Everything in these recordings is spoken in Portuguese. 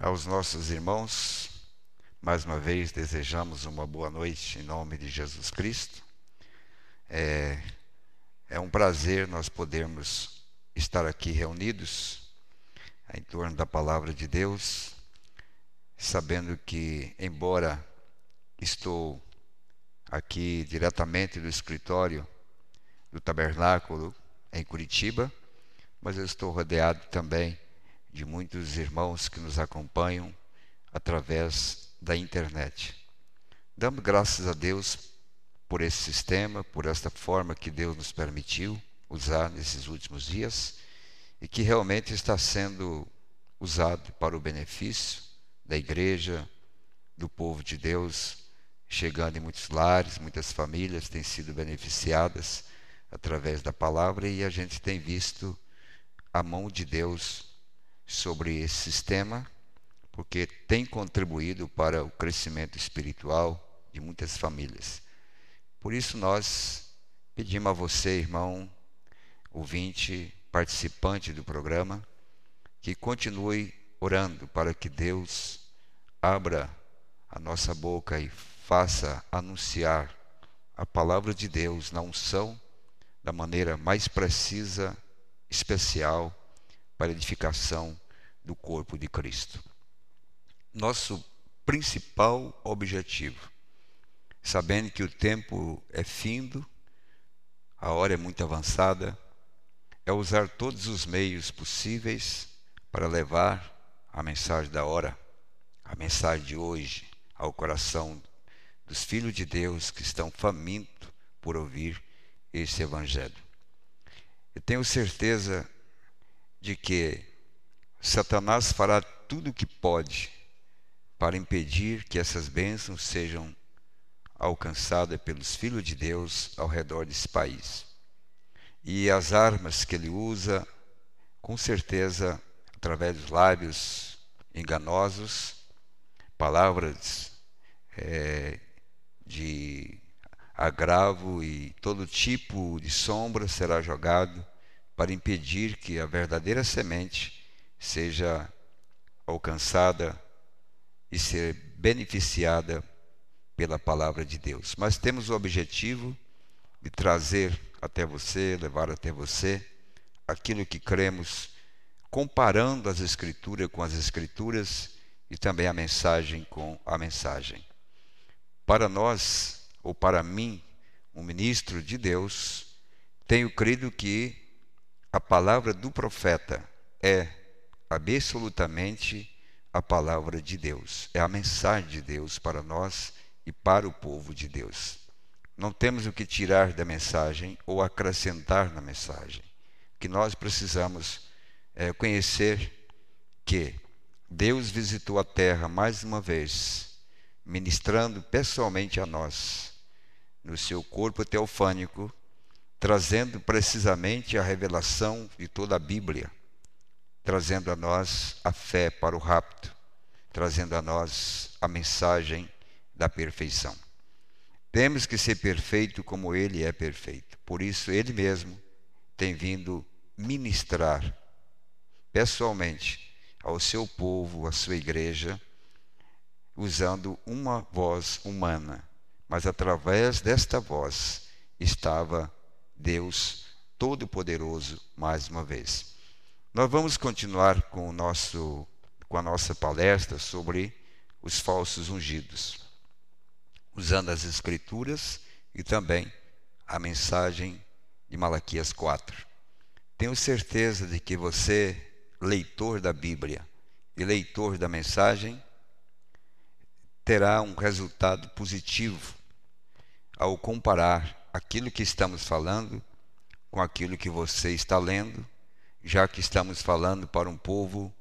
Aos nossos irmãos, mais uma vez desejamos uma boa noite em nome de Jesus Cristo. É um prazer nós podermos estar aqui reunidos em torno da palavra de Deus, sabendo que, embora estou aqui diretamente do escritório do Tabernáculo em Curitiba, mas eu estou rodeado também de muitos irmãos que nos acompanham através da internet. Damos graças a Deus por esse sistema, por esta forma que Deus nos permitiu usar nesses últimos dias e que realmente está sendo usado para o benefício da igreja, do povo de Deus, chegando em muitos lares, muitas famílias têm sido beneficiadas através da palavra e a gente tem visto a mão de Deus sobre esse sistema, porque tem contribuído para o crescimento espiritual de muitas famílias. Por isso nós pedimos a você, irmão, ouvinte, participante do programa, que continue orando para que Deus abra a nossa boca e faça anunciar a palavra de Deus na unção da maneira mais precisa, especial, para a edificação do corpo de Cristo. Nosso principal objetivo, sabendo que o tempo é findo, a hora é muito avançada, é usar todos os meios possíveis para levar a mensagem da hora, a mensagem de hoje, ao coração dos filhos de Deus que estão famintos por ouvir esse evangelho. Eu tenho certeza de que Satanás fará tudo o que pode para impedir que essas bênçãos sejam alcançadas pelos filhos de Deus ao redor desse país. E as armas que ele usa, com certeza, através dos lábios enganosos, palavras de agravo e todo tipo de sombra será jogado para impedir que a verdadeira semente seja alcançada e ser beneficiada pela palavra de Deus. Mas temos o objetivo de trazer até você, levar até você aquilo que cremos, comparando as Escrituras com as Escrituras e também a mensagem com a mensagem. Para nós, ou para mim, um ministro de Deus, tenho crido que a palavra do profeta é absolutamente a palavra de Deus, é a mensagem de Deus para nós e para o povo de Deus. Não temos o que tirar da mensagem ou acrescentar na mensagem. O que nós precisamos conhecer que Deus visitou a terra mais uma vez, ministrando pessoalmente a nós, no seu corpo teofânico, trazendo precisamente a revelação de toda a Bíblia, trazendo a nós a fé para o rapto, trazendo a nós a mensagem da perfeição. Temos que ser perfeito como Ele é perfeito. Por isso, Ele mesmo tem vindo ministrar pessoalmente ao seu povo, à sua igreja, usando uma voz humana. Mas através desta voz estava Deus Todo-Poderoso mais uma vez. Nós vamos continuar com a nossa palestra sobre os falsos ungidos, usando as Escrituras e também a mensagem de Malaquias 4. Tenho certeza de que você, leitor da Bíblia e leitor da mensagem, terá um resultado positivo ao comparar aquilo que estamos falando com aquilo que você está lendo, já que estamos falando para um povo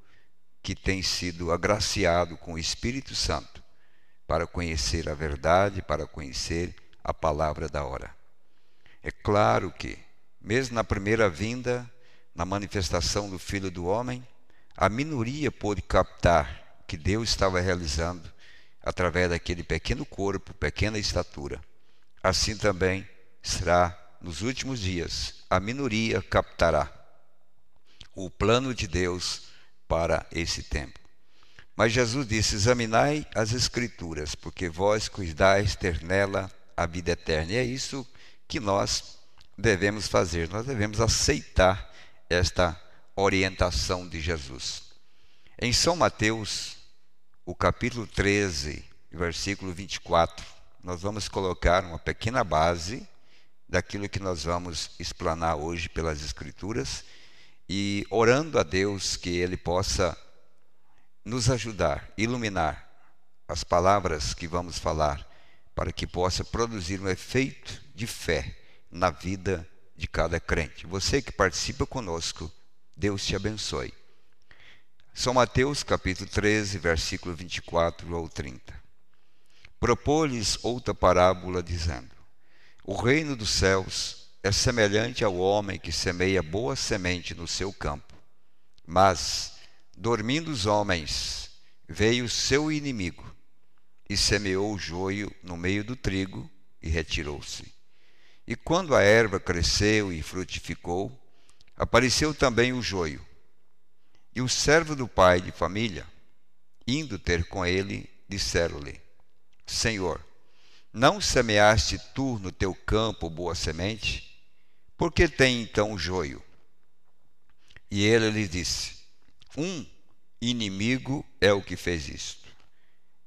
que tem sido agraciado com o Espírito Santo para conhecer a verdade, para conhecer a palavra da hora. É claro que, mesmo na primeira vinda, na manifestação do Filho do Homem, a minoria pôde captar que Deus estava realizando através daquele pequeno corpo, pequena estatura. Assim também será nos últimos dias. A minoria captará o plano de Deus para esse tempo. Mas Jesus disse: examinai as Escrituras, porque vós cuidais ter nela a vida eterna. E é isso que nós devemos fazer. Nós devemos aceitar esta orientação de Jesus. Em São Mateus, o capítulo 13, versículo 24, nós vamos colocar uma pequena base daquilo que nós vamos explanar hoje pelas Escrituras e orando a Deus que Ele possa nos ajudar, iluminar as palavras que vamos falar, para que possa produzir um efeito de fé na vida de cada crente. Você que participa conosco, Deus te abençoe. São Mateus capítulo 13, versículo 24 ao 30. Propôs-lhes outra parábola, dizendo: o reino dos céus é semelhante ao homem que semeia boa semente no seu campo. Mas, dormindo os homens, veio o seu inimigo, e semeou o joio no meio do trigo, e retirou-se. E quando a erva cresceu e frutificou, apareceu também o joio. E o servo do pai de família, indo ter com ele, disseram-lhe: Senhor, não semeaste tu no teu campo boa semente? Por que tem então o joio? E ele lhe disse: um inimigo é o que fez isto.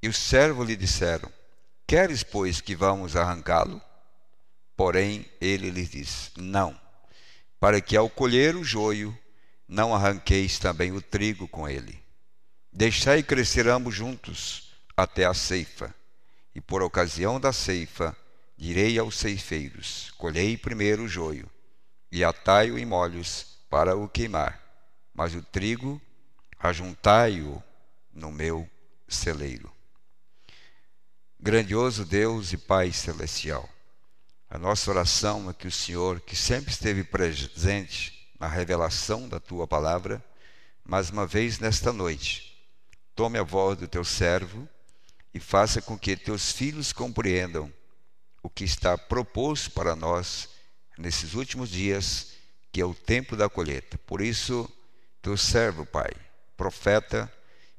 E os servos lhe disseram: queres, pois, que vamos arrancá-lo? Porém, ele lhes disse: não, para que ao colher o joio, não arranqueis também o trigo com ele. Deixai crescer ambos juntos até a ceifa. E por ocasião da ceifa, direi aos ceifeiros: colhei primeiro o joio, e atai-o em molhos para o queimar, mas o trigo ajuntai-o no meu celeiro. Grandioso Deus e Pai Celestial, a nossa oração é que o Senhor, que sempre esteve presente na revelação da Tua Palavra, mais uma vez nesta noite, tome a voz do Teu servo e faça com que Teus filhos compreendam o que está proposto para nós nesses últimos dias, que é o tempo da colheita. Por isso, Teu servo, Pai, profeta,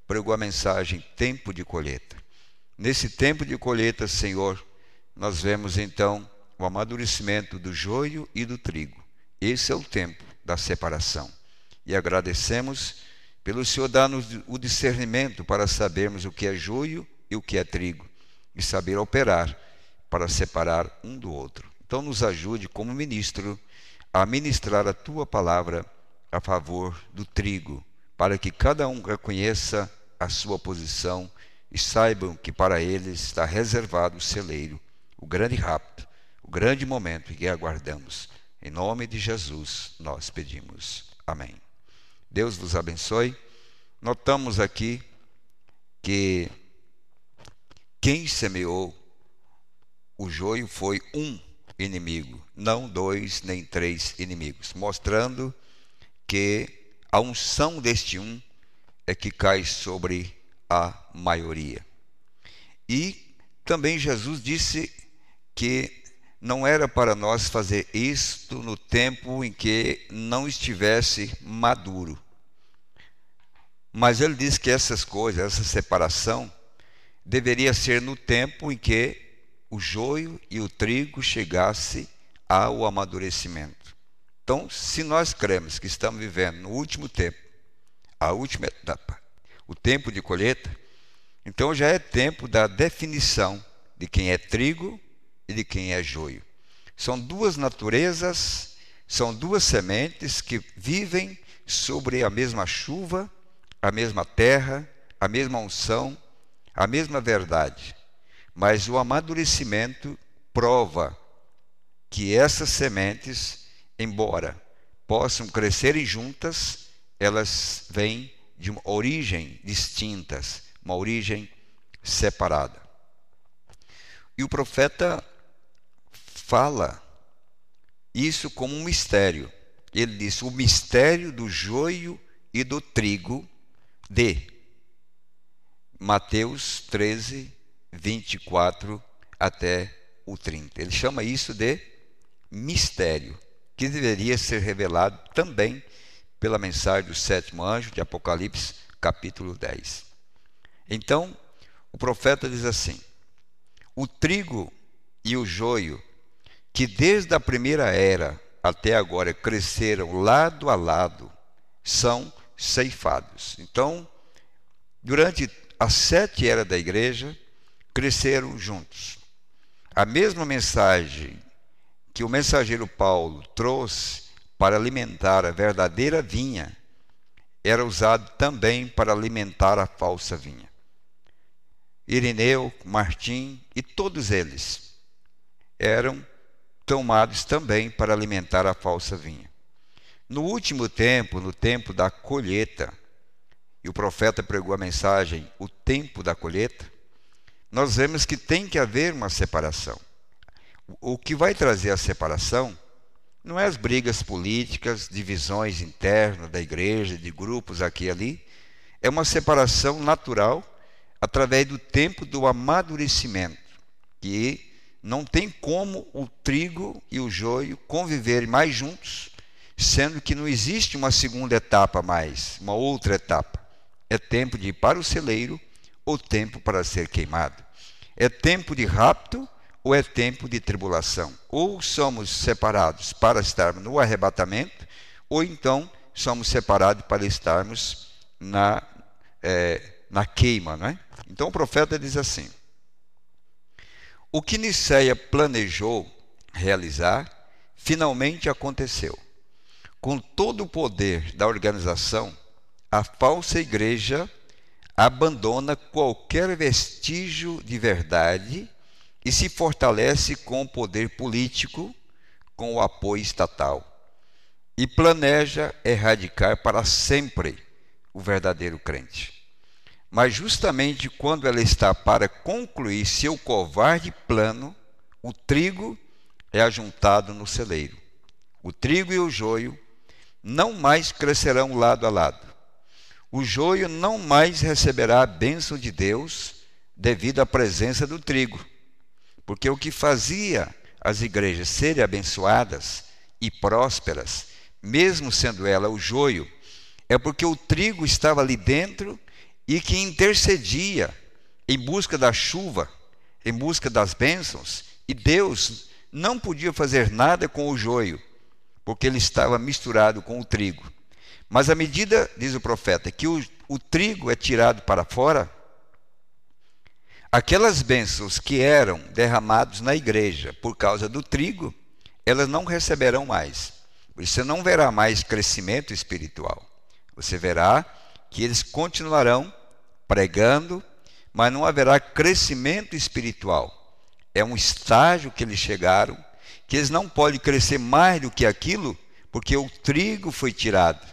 pregou a mensagem tempo de colheita. Nesse tempo de colheita, Senhor, nós vemos então o amadurecimento do joio e do trigo. Esse é o tempo da separação. E agradecemos pelo Senhor dar-nos o discernimento para sabermos o que é joio e o que é trigo, e saber operar para separar um do outro. Então nos ajude como ministro a ministrar a Tua palavra a favor do trigo, para que cada um reconheça a sua posição e saibam que para eles está reservado o celeiro, o grande rapto, o grande momento em que aguardamos. Em nome de Jesus nós pedimos. Amém. Deus vos abençoe. Notamos aqui que quem semeou o joio foi um inimigo, não dois nem três inimigos, mostrando que a unção deste um é que cai sobre a maioria. E também Jesus disse que não era para nós fazer isto no tempo em que não estivesse maduro. Mas ele disse que essas coisas, essa separação, deveria ser no tempo em que o joio e o trigo chegasse ao amadurecimento. Então, se nós cremos que estamos vivendo no último tempo, a última etapa, o tempo de colheita, então já é tempo da definição de quem é trigo e de quem é joio. São duas naturezas, são duas sementes que vivem sobre a mesma chuva, a mesma terra, a mesma unção, a mesma verdade. Mas o amadurecimento prova que essas sementes, embora possam crescerem juntas, elas vêm de uma origem distintas, uma origem separada. E o profeta fala isso como um mistério. Ele diz: o mistério do joio e do trigo de Mateus 13, 24 até o 30. Ele chama isso de mistério, que deveria ser revelado também pela mensagem do sétimo anjo de Apocalipse, capítulo 10. Então, o profeta diz assim: o trigo e o joio, que desde a primeira era até agora cresceram lado a lado, são ceifados. Então, durante as 7 eras da igreja, cresceram juntos. A mesma mensagem que o mensageiro Paulo trouxe para alimentar a verdadeira vinha, era usado também para alimentar a falsa vinha. Irineu, Martim e todos eles eram tomados também para alimentar a falsa vinha. No último tempo, no tempo da colheita, e o profeta pregou a mensagem, o tempo da colheita, nós vemos que tem que haver uma separação. O que vai trazer a separação não é as brigas políticas, divisões internas da igreja, de grupos aqui e ali, é uma separação natural através do tempo do amadurecimento, que não tem como o trigo e o joio conviverem mais juntos, sendo que não existe uma segunda etapa mais, uma outra etapa. É tempo de ir para o celeiro ou tempo para ser queimado. É tempo de rapto ou é tempo de tribulação. Ou somos separados para estarmos no arrebatamento, ou então somos separados para estarmos na queima, não é? Então o profeta diz assim: o que Nicéia planejou realizar, finalmente aconteceu. Com todo o poder da organização, a falsa igreja abandona qualquer vestígio de verdade e se fortalece com o poder político, com o apoio estatal, e planeja erradicar para sempre o verdadeiro crente. Mas justamente quando ela está para concluir seu covarde plano, o trigo é ajuntado no celeiro. O trigo e o joio não mais crescerão lado a lado. O joio não mais receberá a bênção de Deus devido à presença do trigo. Porque o que fazia as igrejas serem abençoadas e prósperas, mesmo sendo ela o joio, é porque o trigo estava ali dentro e que intercedia em busca da chuva, em busca das bênçãos, e Deus não podia fazer nada com o joio, porque ele estava misturado com o trigo. Mas à medida, diz o profeta, que o trigo é tirado para fora, aquelas bênçãos que eram derramadas na igreja por causa do trigo, elas não receberão mais. Você não verá mais crescimento espiritual. Você verá que eles continuarão pregando, mas não haverá crescimento espiritual. É um estágio que eles chegaram, que eles não podem crescer mais do que aquilo, porque o trigo foi tirado.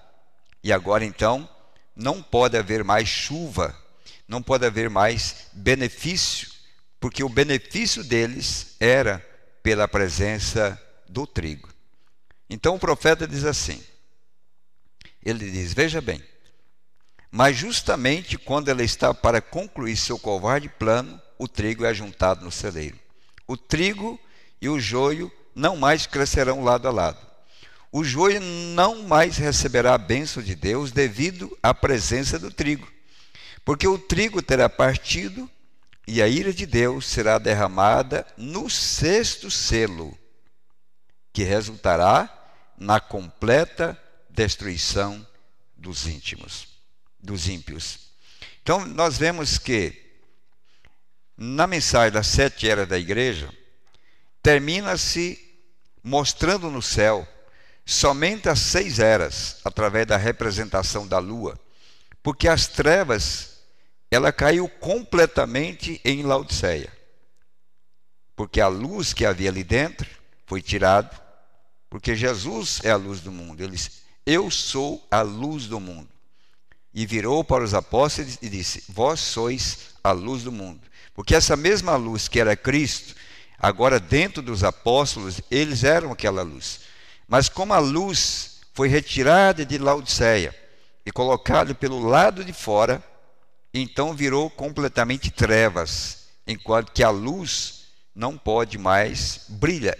E agora então, não pode haver mais chuva, não pode haver mais benefício, porque o benefício deles era pela presença do trigo. Então o profeta diz assim, ele diz, veja bem, mas justamente quando ela está para concluir seu covarde plano, o trigo é ajuntado no celeiro. O trigo e o joio não mais crescerão lado a lado. O joio não mais receberá a bênção de Deus devido à presença do trigo. Porque o trigo terá partido e a ira de Deus será derramada no 6º selo, que resultará na completa destruição dos ímpios. Então, nós vemos que na mensagem das 7 eras da igreja, termina-se mostrando no céu somente as 6 eras, através da representação da lua, porque as trevas, ela caiu completamente em Laodiceia, porque a luz que havia ali dentro foi tirada, porque Jesus é a luz do mundo. Ele disse, eu sou a luz do mundo. E virou para os apóstolos e disse, vós sois a luz do mundo. Porque essa mesma luz que era Cristo, agora dentro dos apóstolos, eles eram aquela luz. Mas como a luz foi retirada de Laodiceia e colocada pelo lado de fora, então virou completamente trevas, enquanto que a luz não pode mais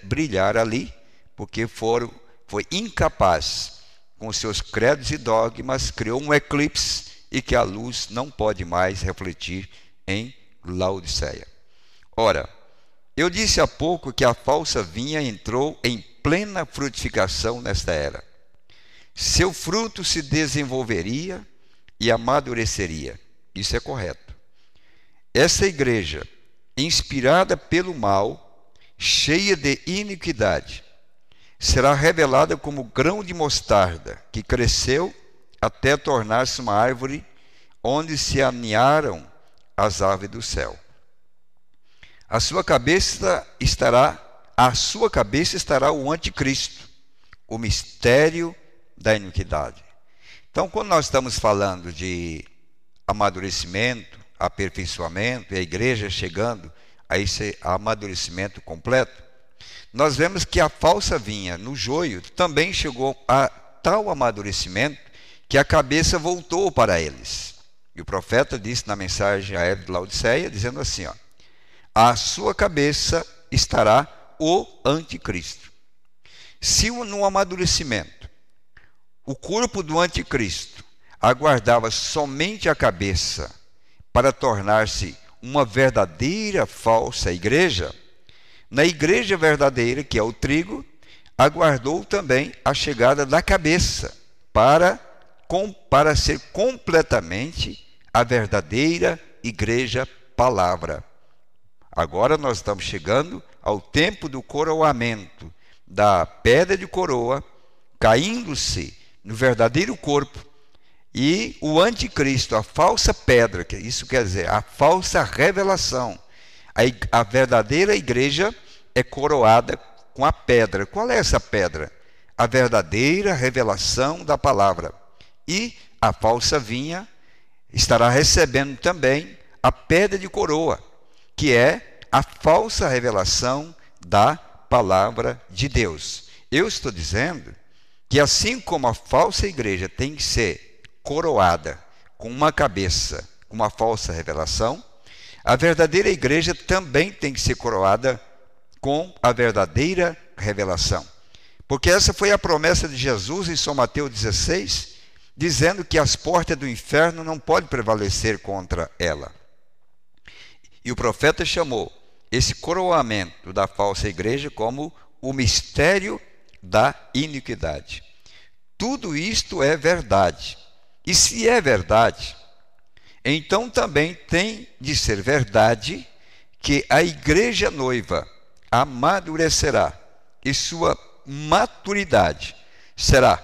brilhar ali, porque foi incapaz, com seus credos e dogmas, criou um eclipse e que a luz não pode mais refletir em Laodiceia. Ora, eu disse há pouco que a falsa vinha entrou em plena frutificação nesta era. Seu fruto se desenvolveria e amadureceria. Isso é correto. Essa igreja, inspirada pelo mal, cheia de iniquidade, será revelada como grão de mostarda, que cresceu até tornar-se uma árvore onde se aninharam as aves do céu. A sua cabeça estará o anticristo, o mistério da iniquidade. Então, quando nós estamos falando de amadurecimento, aperfeiçoamento, e a igreja chegando a esse amadurecimento completo, nós vemos que a falsa vinha no joio também chegou a tal amadurecimento que a cabeça voltou para eles. E o profeta disse na mensagem a Eva de Laodiceia, dizendo assim, a sua cabeça estará o anticristo. Se no amadurecimento o corpo do anticristo aguardava somente a cabeça para tornar-se uma verdadeira falsa igreja, na igreja verdadeira, que é o trigo, aguardou também a chegada da cabeça para ser completamente a verdadeira igreja palavra. Agora nós estamos chegando ao tempo do coroamento, da pedra de coroa, caindo-se no verdadeiro corpo, e o anticristo, a falsa pedra, que isso quer dizer, a falsa revelação. A verdadeira igreja é coroada com a pedra. Qual é essa pedra? A verdadeira revelação da palavra. E a falsa vinha estará recebendo também a pedra de coroa, que é a falsa revelação da palavra de Deus. Eu estou dizendo que assim como a falsa igreja tem que ser coroada com uma cabeça, com uma falsa revelação, a verdadeira igreja também tem que ser coroada com a verdadeira revelação. Porque essa foi a promessa de Jesus em São Mateus 16, dizendo que as portas do inferno não podem prevalecer contra ela. E o profeta chamou esse coroamento da falsa igreja como o mistério da iniquidade. Tudo isto é verdade. E se é verdade, então também tem de ser verdade que a igreja noiva amadurecerá e sua maturidade será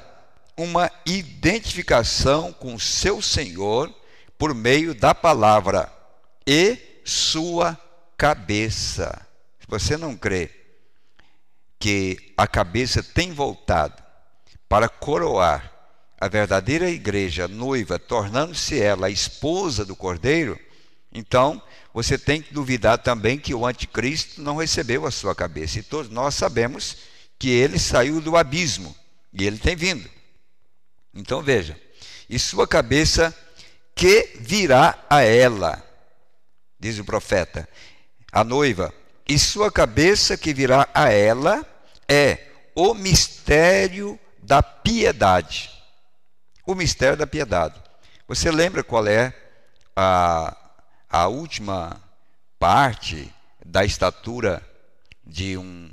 uma identificação com seu Senhor por meio da palavra e sua cabeça. Se você não crê que a cabeça tem voltado para coroar a verdadeira igreja noiva, tornando-se ela a esposa do Cordeiro, então você tem que duvidar também que o anticristo não recebeu a sua cabeça. E todos nós sabemos que ele saiu do abismo e ele tem vindo. Então veja, e sua cabeça que virá a ela, diz o profeta, a noiva, e sua cabeça que virá a ela é o mistério da piedade. O mistério da piedade. Você lembra qual é a última parte da estatura de um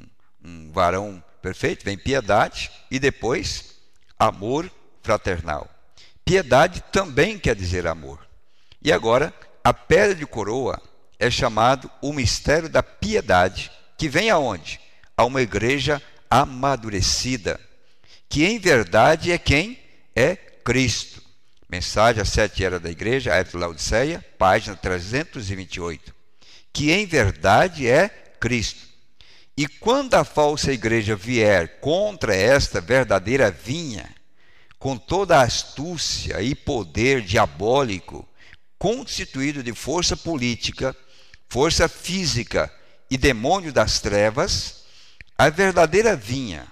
varão perfeito? Vem piedade e depois amor fraternal. Piedade também quer dizer amor. E agora, a pedra de coroa é chamado o mistério da piedade, que vem aonde? A uma igreja amadurecida, que em verdade é quem? É Cristo. Mensagem às 7 eras da igreja, a de Laodiceia, página 328. Que em verdade é Cristo. E quando a falsa igreja vier contra esta verdadeira vinha, com toda a astúcia e poder diabólico, constituído de força política, força física e demônio das trevas, a verdadeira vinha,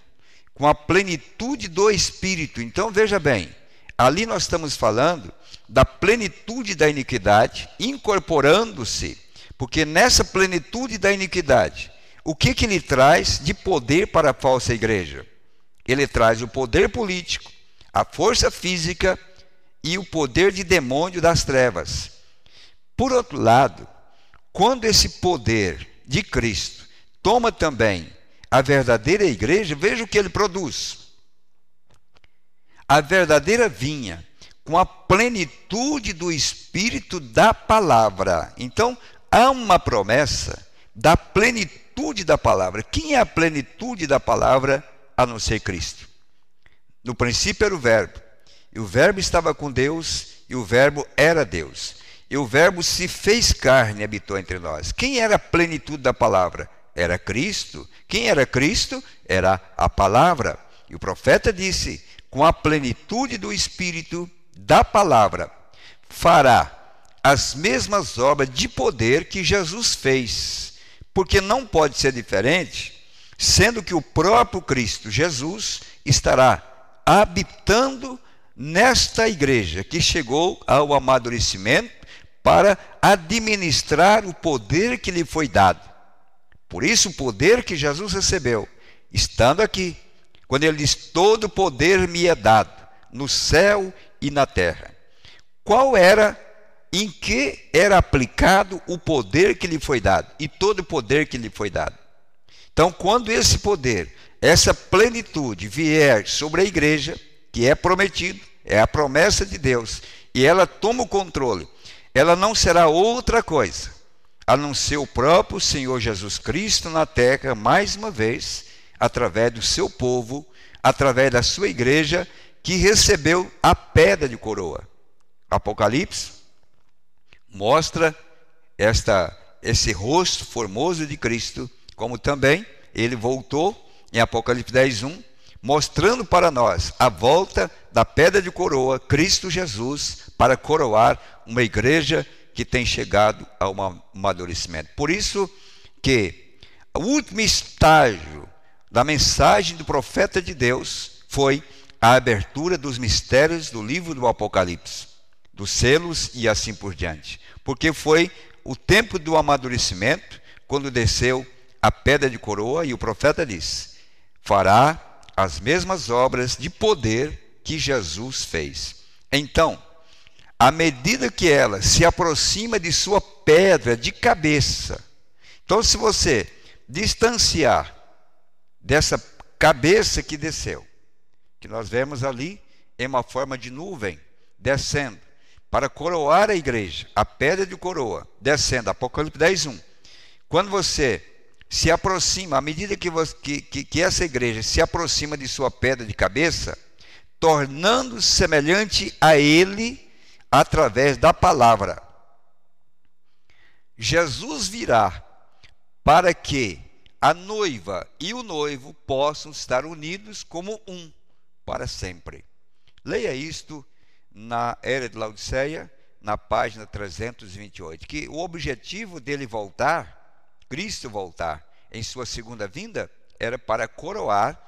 com a plenitude do Espírito. Então veja bem, ali nós estamos falando da plenitude da iniquidade, incorporando-se, porque nessa plenitude da iniquidade, o que ele traz de poder para a falsa igreja? Ele traz o poder político, a força física e o poder de demônio das trevas. Por outro lado, quando esse poder de Cristo toma também a verdadeira igreja, veja o que ele produz. A verdadeira vinha com a plenitude do Espírito da palavra. Então, há uma promessa da plenitude da palavra. Quem é a plenitude da palavra a não ser Cristo? No princípio era o Verbo, e o Verbo estava com Deus, e o Verbo era Deus. E o Verbo se fez carne e habitou entre nós. Quem era a plenitude da palavra? Era Cristo. Quem era Cristo? Era a palavra. E o profeta disse: com a plenitude do Espírito da palavra, fará as mesmas obras de poder que Jesus fez. Porque não pode ser diferente, sendo que o próprio Cristo Jesus estará habitando nesta igreja que chegou ao amadurecimento para administrar o poder que lhe foi dado. Por isso, o poder que Jesus recebeu, estando aqui, quando ele diz: todo poder me é dado, no céu e na terra. Qual era, em que era aplicado o poder que lhe foi dado? E todo o poder que lhe foi dado. Então, quando esse poder, essa plenitude vier sobre a igreja, que é prometido, é a promessa de Deus, e ela toma o controle, ela não será outra coisa a não ser o próprio Senhor Jesus Cristo na terra, mais uma vez, através do seu povo, através da sua igreja, que recebeu a pedra de coroa. Apocalipse mostra esse rosto formoso de Cristo, como também ele voltou em Apocalipse 10:1, mostrando para nós a volta da pedra de coroa, Cristo Jesus, para coroar uma igreja que tem chegado ao amadurecimento. Por isso que o último estágio da mensagem do profeta de Deus foi a abertura dos mistérios do livro do Apocalipse, dos selos e assim por diante. Porque foi o tempo do amadurecimento, quando desceu a pedra de coroa, e o profeta disse: fará as mesmas obras de poder que Jesus fez. Então, à medida que ela se aproxima de sua pedra de cabeça, então se você distanciar dessa cabeça que desceu, que nós vemos ali em uma forma de nuvem descendo, para coroar a igreja, a pedra de coroa, descendo, Apocalipse 10:1. Quando você se aproxima, à medida que essa igreja se aproxima de sua pedra de cabeça, tornando-se semelhante a ele através da palavra, Jesus virá para que a noiva e o noivo possam estar unidos como um para sempre. Leia isto na Era de Laodiceia, na página 328, que o objetivo dele voltar, Cristo voltar em sua segunda vinda, era para coroar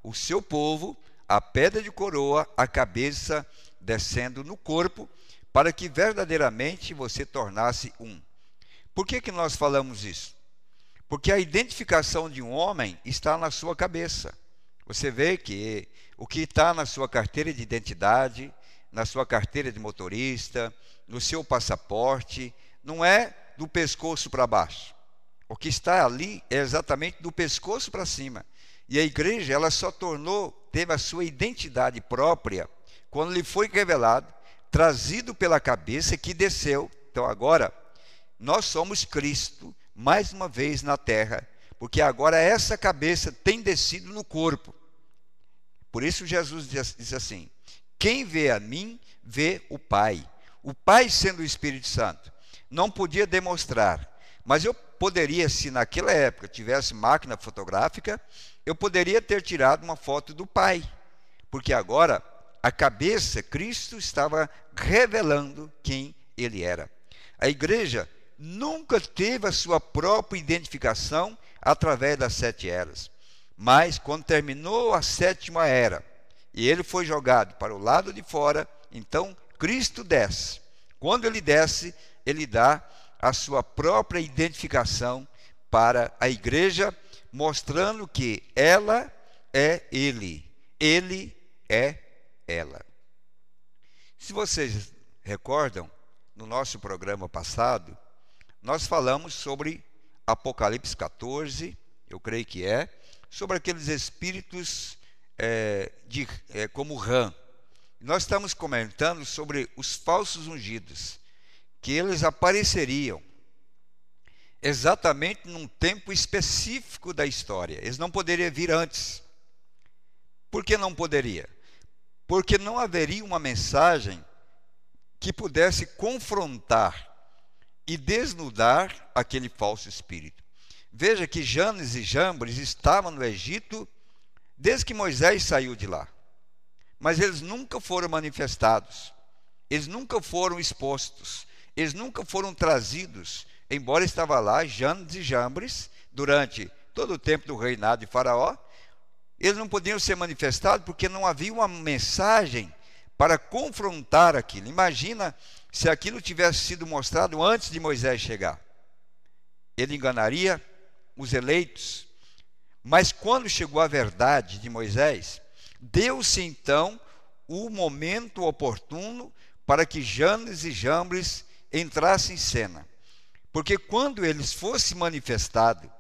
o seu povo, a pedra de coroa, a cabeça descendo no corpo, para que verdadeiramente você tornasse um. Por que nós falamos isso? Porque a identificação de um homem está na sua cabeça. Você vê que o que está na sua carteira de identidade, na sua carteira de motorista, no seu passaporte, não é do pescoço para baixo. O que está ali é exatamente do pescoço para cima. E a igreja, ela só teve a sua identidade própria quando lhe foi revelado, trazido pela cabeça que desceu. Então agora, nós somos Cristo, mais uma vez na terra, porque agora essa cabeça tem descido no corpo. Por isso Jesus diz assim: quem vê a mim, vê o Pai. O Pai, sendo o Espírito Santo, não podia demonstrar, mas eu poderia, se naquela época tivesse máquina fotográfica, eu poderia ter tirado uma foto do Pai, porque agora a cabeça, Cristo, estava revelando quem ele era. A igreja nunca teve a sua própria identificação através das 7 eras, mas quando terminou a 7ª era e ele foi jogado para o lado de fora, então Cristo desce. Quando ele desce, ele dá a sua própria identificação para a igreja, mostrando que ela é ele é ela. Se vocês recordam, no nosso programa passado, nós falamos sobre Apocalipse 14, eu creio que sobre aqueles espíritos como rã. Nós estamos comentando sobre os falsos ungidos, que eles apareceriam exatamente num tempo específico da história. Eles não poderiam vir antes. Por que não poderia? Porque não haveria uma mensagem que pudesse confrontar e desnudar aquele falso espírito. Veja que Janes e Jambres estavam no Egito desde que Moisés saiu de lá. Mas eles nunca foram manifestados, eles nunca foram expostos, eles nunca foram trazidos, embora estava lá Janes e Jambres durante todo o tempo do reinado de Faraó. Eles não podiam ser manifestados porque não havia uma mensagem para confrontar aquilo. Imagina se aquilo tivesse sido mostrado antes de Moisés chegar. Ele enganaria os eleitos. Mas quando chegou a verdade de Moisés, deu-se então o momento oportuno para que Janes e Jambres entrassem em cena. Porque quando eles fossem manifestados,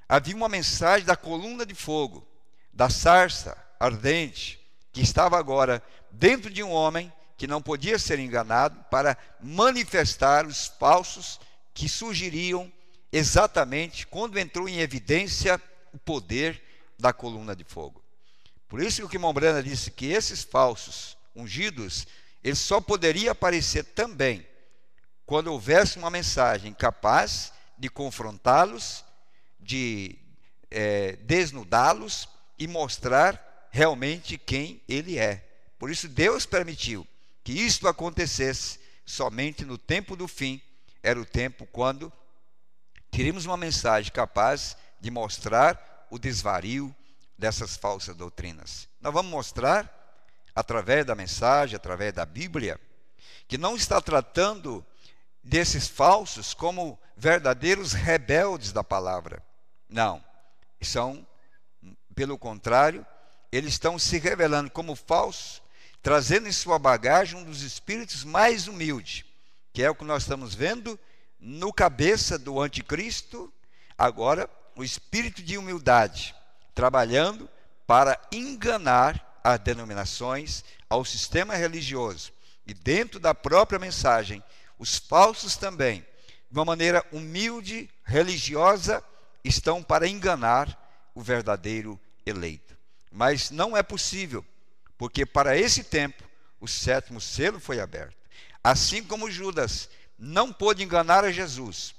havia uma mensagem da coluna de fogo, da sarça ardente, que estava agora dentro de um homem que não podia ser enganado, para manifestar os falsos que surgiriam exatamente quando entrou em evidência o poder da coluna de fogo. Por isso que o Quimombrana disse que esses falsos ungidos, eles só poderiam aparecer também quando houvesse uma mensagem capaz de confrontá-los, de desnudá-los e mostrar realmente quem ele é. Por isso Deus permitiu que isto acontecesse somente no tempo do fim. Era o tempo quando teríamos uma mensagem capaz de mostrar o desvario dessas falsas doutrinas. Nós vamos mostrar, através da mensagem, através da Bíblia, que não está tratando desses falsos como verdadeiros rebeldes da palavra. Não, são, pelo contrário, eles estão se revelando como falsos, trazendo em sua bagagem um dos espíritos mais humildes, que é o que nós estamos vendo no cabeça do anticristo, agora o espírito de humildade, trabalhando para enganar as denominações, ao sistema religioso. E dentro da própria mensagem, os falsos também, de uma maneira humilde, religiosa, estão para enganar o verdadeiro eleito. Mas não é possível, porque para esse tempo o sétimo selo foi aberto. Assim como Judas não pôde enganar a Jesus,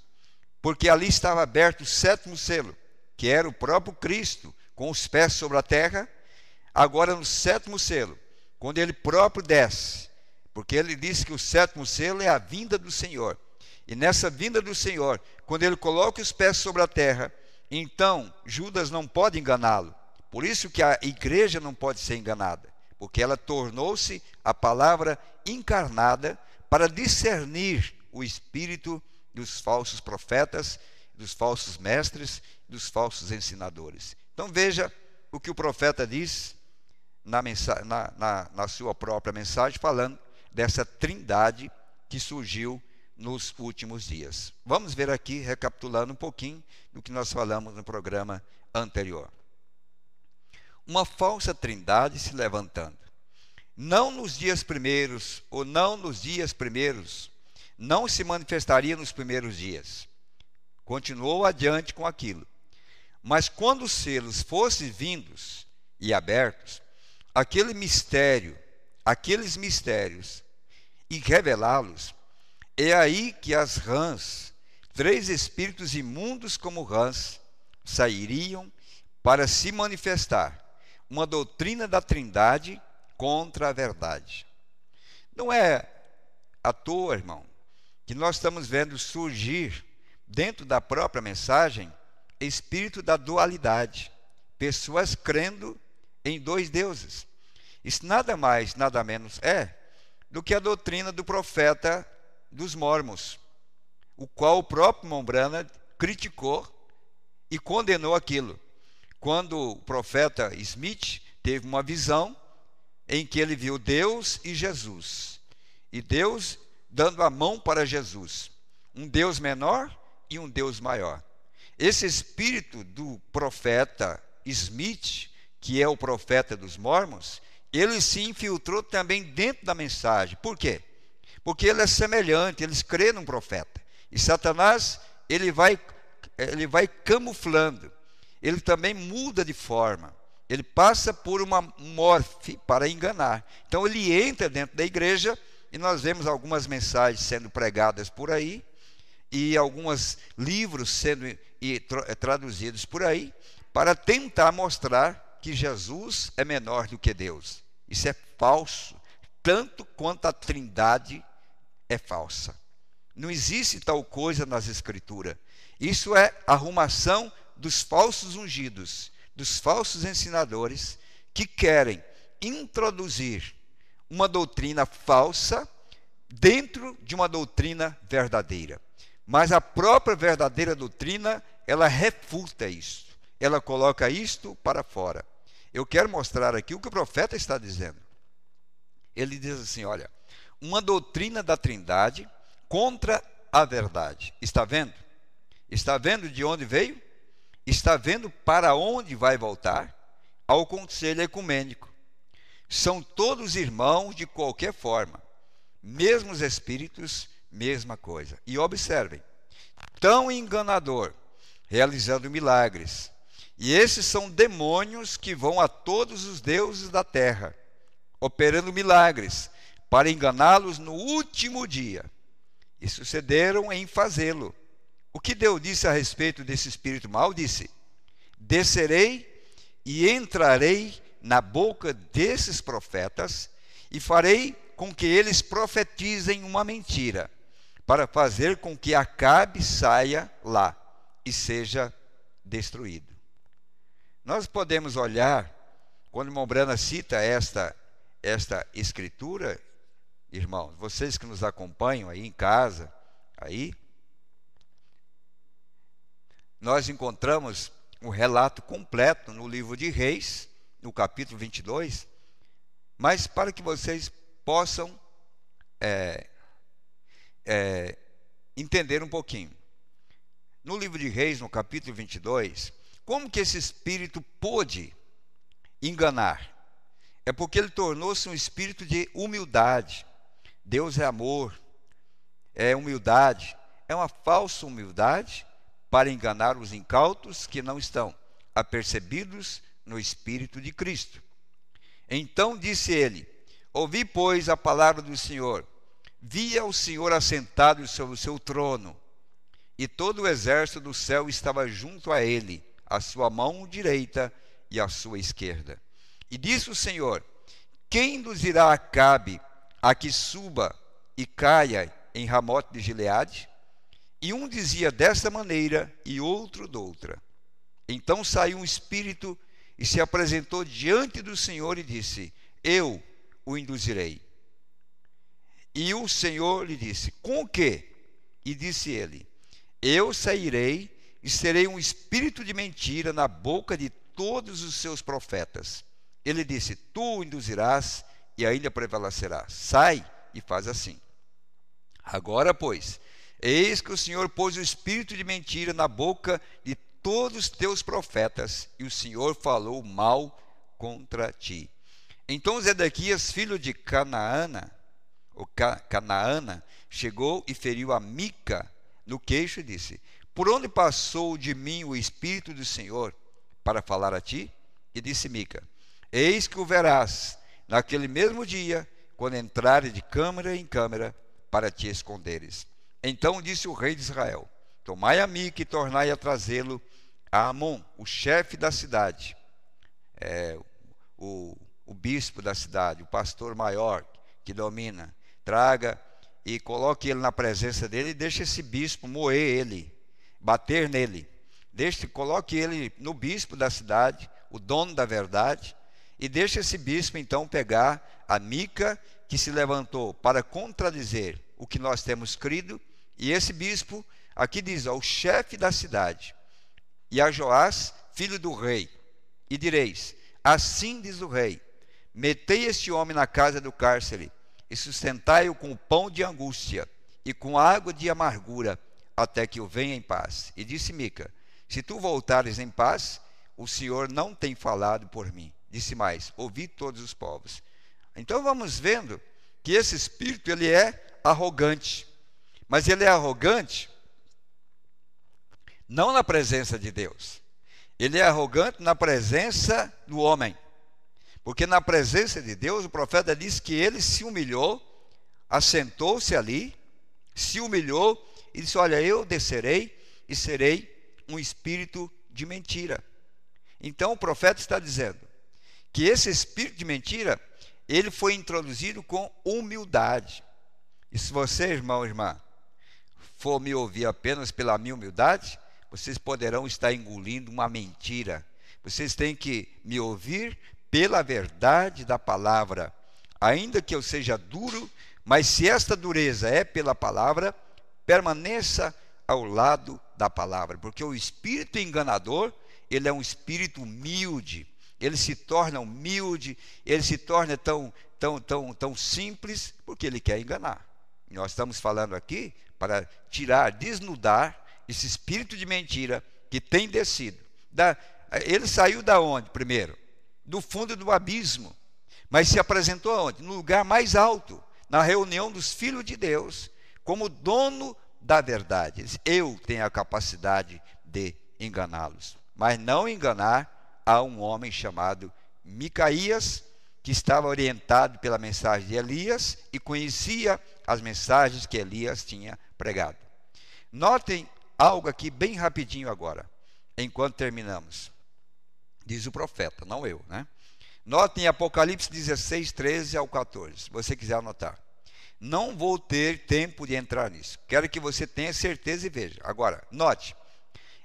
porque ali estava aberto o sétimo selo, que era o próprio Cristo, com os pés sobre a terra. Agora no sétimo selo, quando ele próprio desce, porque ele disse que o sétimo selo é a vinda do Senhor. E nessa vinda do Senhor, quando ele coloca os pés sobre a terra, então Judas não pode enganá-lo. Por isso que a igreja não pode ser enganada, porque ela tornou-se a palavra encarnada para discernir o espírito dos falsos profetas, dos falsos mestres, dos falsos ensinadores. Então veja o que o profeta diz na sua própria mensagem, falando dessa trindade que surgiu nos últimos dias. Vamos ver aqui, recapitulando um pouquinho do que nós falamos no programa anterior. Uma falsa trindade se levantando. Não nos dias primeiros, ou não nos dias primeiros, não se manifestaria nos primeiros dias. Continuou adiante com aquilo. Mas quando os selos fossem vindos e abertos, aqueles mistérios, e revelá-los, é aí que as rãs, 3 espíritos imundos como rãs, sairiam para se manifestar uma doutrina da trindade contra a verdade. Não é à toa, irmão, que nós estamos vendo surgir dentro da própria mensagem espírito da dualidade, pessoas crendo em 2 deuses. Isso nada mais, nada menos do que a doutrina do profeta dos Mormons, o qual o próprio Mombrana criticou e condenou aquilo. Quando o profeta Smith teve uma visão em que ele viu Deus e Jesus, e Deus dando a mão para Jesus. Um Deus menor e um Deus maior. Esse espírito do profeta Smith, que é o profeta dos Mormons, ele se infiltrou também dentro da mensagem. Por quê? Porque ele é semelhante, eles creem num profeta. E Satanás, ele vai camuflando. Ele também muda de forma. Ele passa por uma morfe para enganar. Então ele entra dentro da igreja e nós vemos algumas mensagens sendo pregadas por aí e alguns livros sendo traduzidos por aí para tentar mostrar que Jesus é menor do que Deus. Isso é falso, tanto quanto a Trindade é falsa. Não existe tal coisa nas Escrituras. Isso é arrumação dos falsos ungidos, dos falsos ensinadores que querem introduzir uma doutrina falsa dentro de uma doutrina verdadeira. Mas a própria verdadeira doutrina, ela refuta isso. Ela coloca isto para fora. Eu quero mostrar aqui o que o profeta está dizendo. Ele diz assim, olha, uma doutrina da Trindade contra a verdade. Está vendo? Está vendo de onde veio? Está vendo para onde vai voltar? Ao conselho ecumênico. São todos irmãos de qualquer forma. Mesmos espíritos, mesma coisa. E observem, tão enganador, realizando milagres. E esses são demônios que vão a todos os deuses da terra, operando milagres, para enganá-los no último dia. E sucederam em fazê-lo. O que Deus disse a respeito desse espírito mau? Disse, descerei e entrarei na boca desses profetas e farei com que eles profetizem uma mentira, para fazer com que Acabe saia lá e seja destruído. Nós podemos olhar, quando o irmão Brana cita esta escritura, irmãos, vocês que nos acompanham aí em casa, aí, nós encontramos um relato completo no livro de Reis, no capítulo 22, mas para que vocês possam entender um pouquinho. No livro de Reis, no capítulo 22, como que esse espírito pôde enganar? É porque ele tornou-se um espírito de humildade. Deus é amor, é humildade, é uma falsa humildade para enganar os incautos que não estão apercebidos no Espírito de Cristo. Então disse ele, ouvi, pois, a palavra do Senhor. Via o Senhor assentado sobre o seu trono, e todo o exército do céu estava junto a ele, a sua mão direita e a sua esquerda. E disse o Senhor, quem induzirá Acabe a que suba e caia em Ramote de Gileade? E um dizia desta maneira e outro doutra. Então saiu um espírito e se apresentou diante do Senhor e disse, eu o induzirei. E o Senhor lhe disse, com o quê? E disse ele, eu sairei e serei um espírito de mentira na boca de todos os seus profetas. Ele disse, tu o induzirás e ainda prevalecerás. Sai e faz assim. Agora, pois, eis que o Senhor pôs o espírito de mentira na boca de todos os teus profetas, e o Senhor falou mal contra ti. Então Zedequias, filho de Canaana, chegou e feriu a Mica no queixo e disse, por onde passou de mim o espírito do Senhor para falar a ti? E disse Mica, eis que o verás naquele mesmo dia, quando entrares de câmara em câmara, para te esconderes. Então disse o rei de Israel, tomai a Mica e tornai a trazê-lo a Amon, o chefe da cidade, o bispo da cidade, o pastor maior que domina. Traga e coloque ele na presença dele e deixe esse bispo moer ele, bater nele. Coloque ele no bispo da cidade, o dono da verdade, e deixe esse bispo então pegar a Mica que se levantou para contradizer o que nós temos crido, e esse bispo, aqui diz, o chefe da cidade, e a Joás, filho do rei, e direis, assim diz o rei, metei este homem na casa do cárcere, e sustentai-o com o pão de angústia e com água de amargura, até que eu venha em paz. E disse Mica: se tu voltares em paz, o Senhor não tem falado por mim. Disse mais: ouvi todos os povos. Então vamos vendo que esse espírito, ele é arrogante, mas ele é arrogante não na presença de Deus, ele é arrogante na presença do homem, porque na presença de Deus, o profeta diz que ele se humilhou, assentou-se ali, se humilhou e disse: olha, eu descerei e serei um espírito de mentira. Então o profeta está dizendo que esse espírito de mentira, ele foi introduzido com humildade. E se você, irmão e irmã, for me ouvir apenas pela minha humildade, vocês poderão estar engolindo uma mentira. Vocês têm que me ouvir pela verdade da palavra, ainda que eu seja duro, mas se esta dureza é pela palavra, permaneça ao lado da palavra, porque o espírito enganador, ele é um espírito humilde, ele se torna humilde, ele se torna tão simples, porque ele quer enganar. Nós estamos falando aqui para tirar, desnudar esse espírito de mentira que tem descido. Ele saiu da onde primeiro? Do fundo do abismo, mas se apresentou aonde? No lugar mais alto, na reunião dos filhos de Deus, como dono da verdade. Ele disse: eu tenho a capacidade de enganá-los, mas não enganar a um homem chamado Micaías, que estava orientado pela mensagem de Elias e conhecia as mensagens que Elias tinha pregado. Notem algo aqui bem rapidinho agora, enquanto terminamos. Diz o profeta, não eu, né? Notem Apocalipse 16, 13 ao 14, se você quiser anotar. Não vou ter tempo de entrar nisso. Quero que você tenha certeza e veja. Agora, note.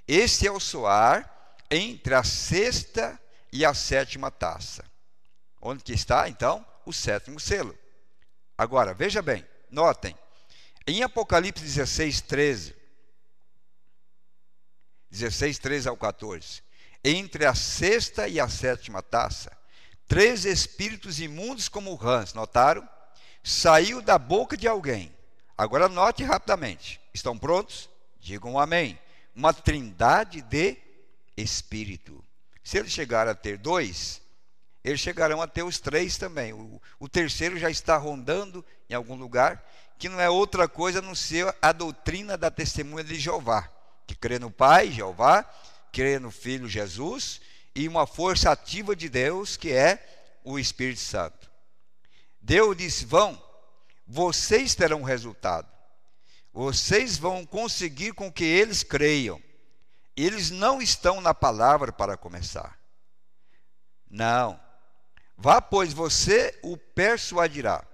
Este é o soar entre a sexta e a sétima taça. Onde que está, então? O sétimo selo. Agora, veja bem. Notem. Em Apocalipse 16, 13 ao 14. Entre a sexta e a sétima taça, 3 espíritos imundos como rãs, notaram? Saiu da boca de alguém. Agora note rapidamente. Estão prontos? Digam amém. Uma trindade de espírito. Se eles chegaram a ter 2, eles chegarão a ter os 3 também. O terceiro já está rondando em algum lugar, que não é outra coisa a não ser a doutrina da testemunha de Jeová, que crê no Pai, Jeová, crê no Filho Jesus e uma força ativa de Deus, que é o Espírito Santo. Deus disse: vocês terão resultado, vocês vão conseguir com que eles creiam. Eles não estão na palavra para começar. Não. Vá, pois você o persuadirá.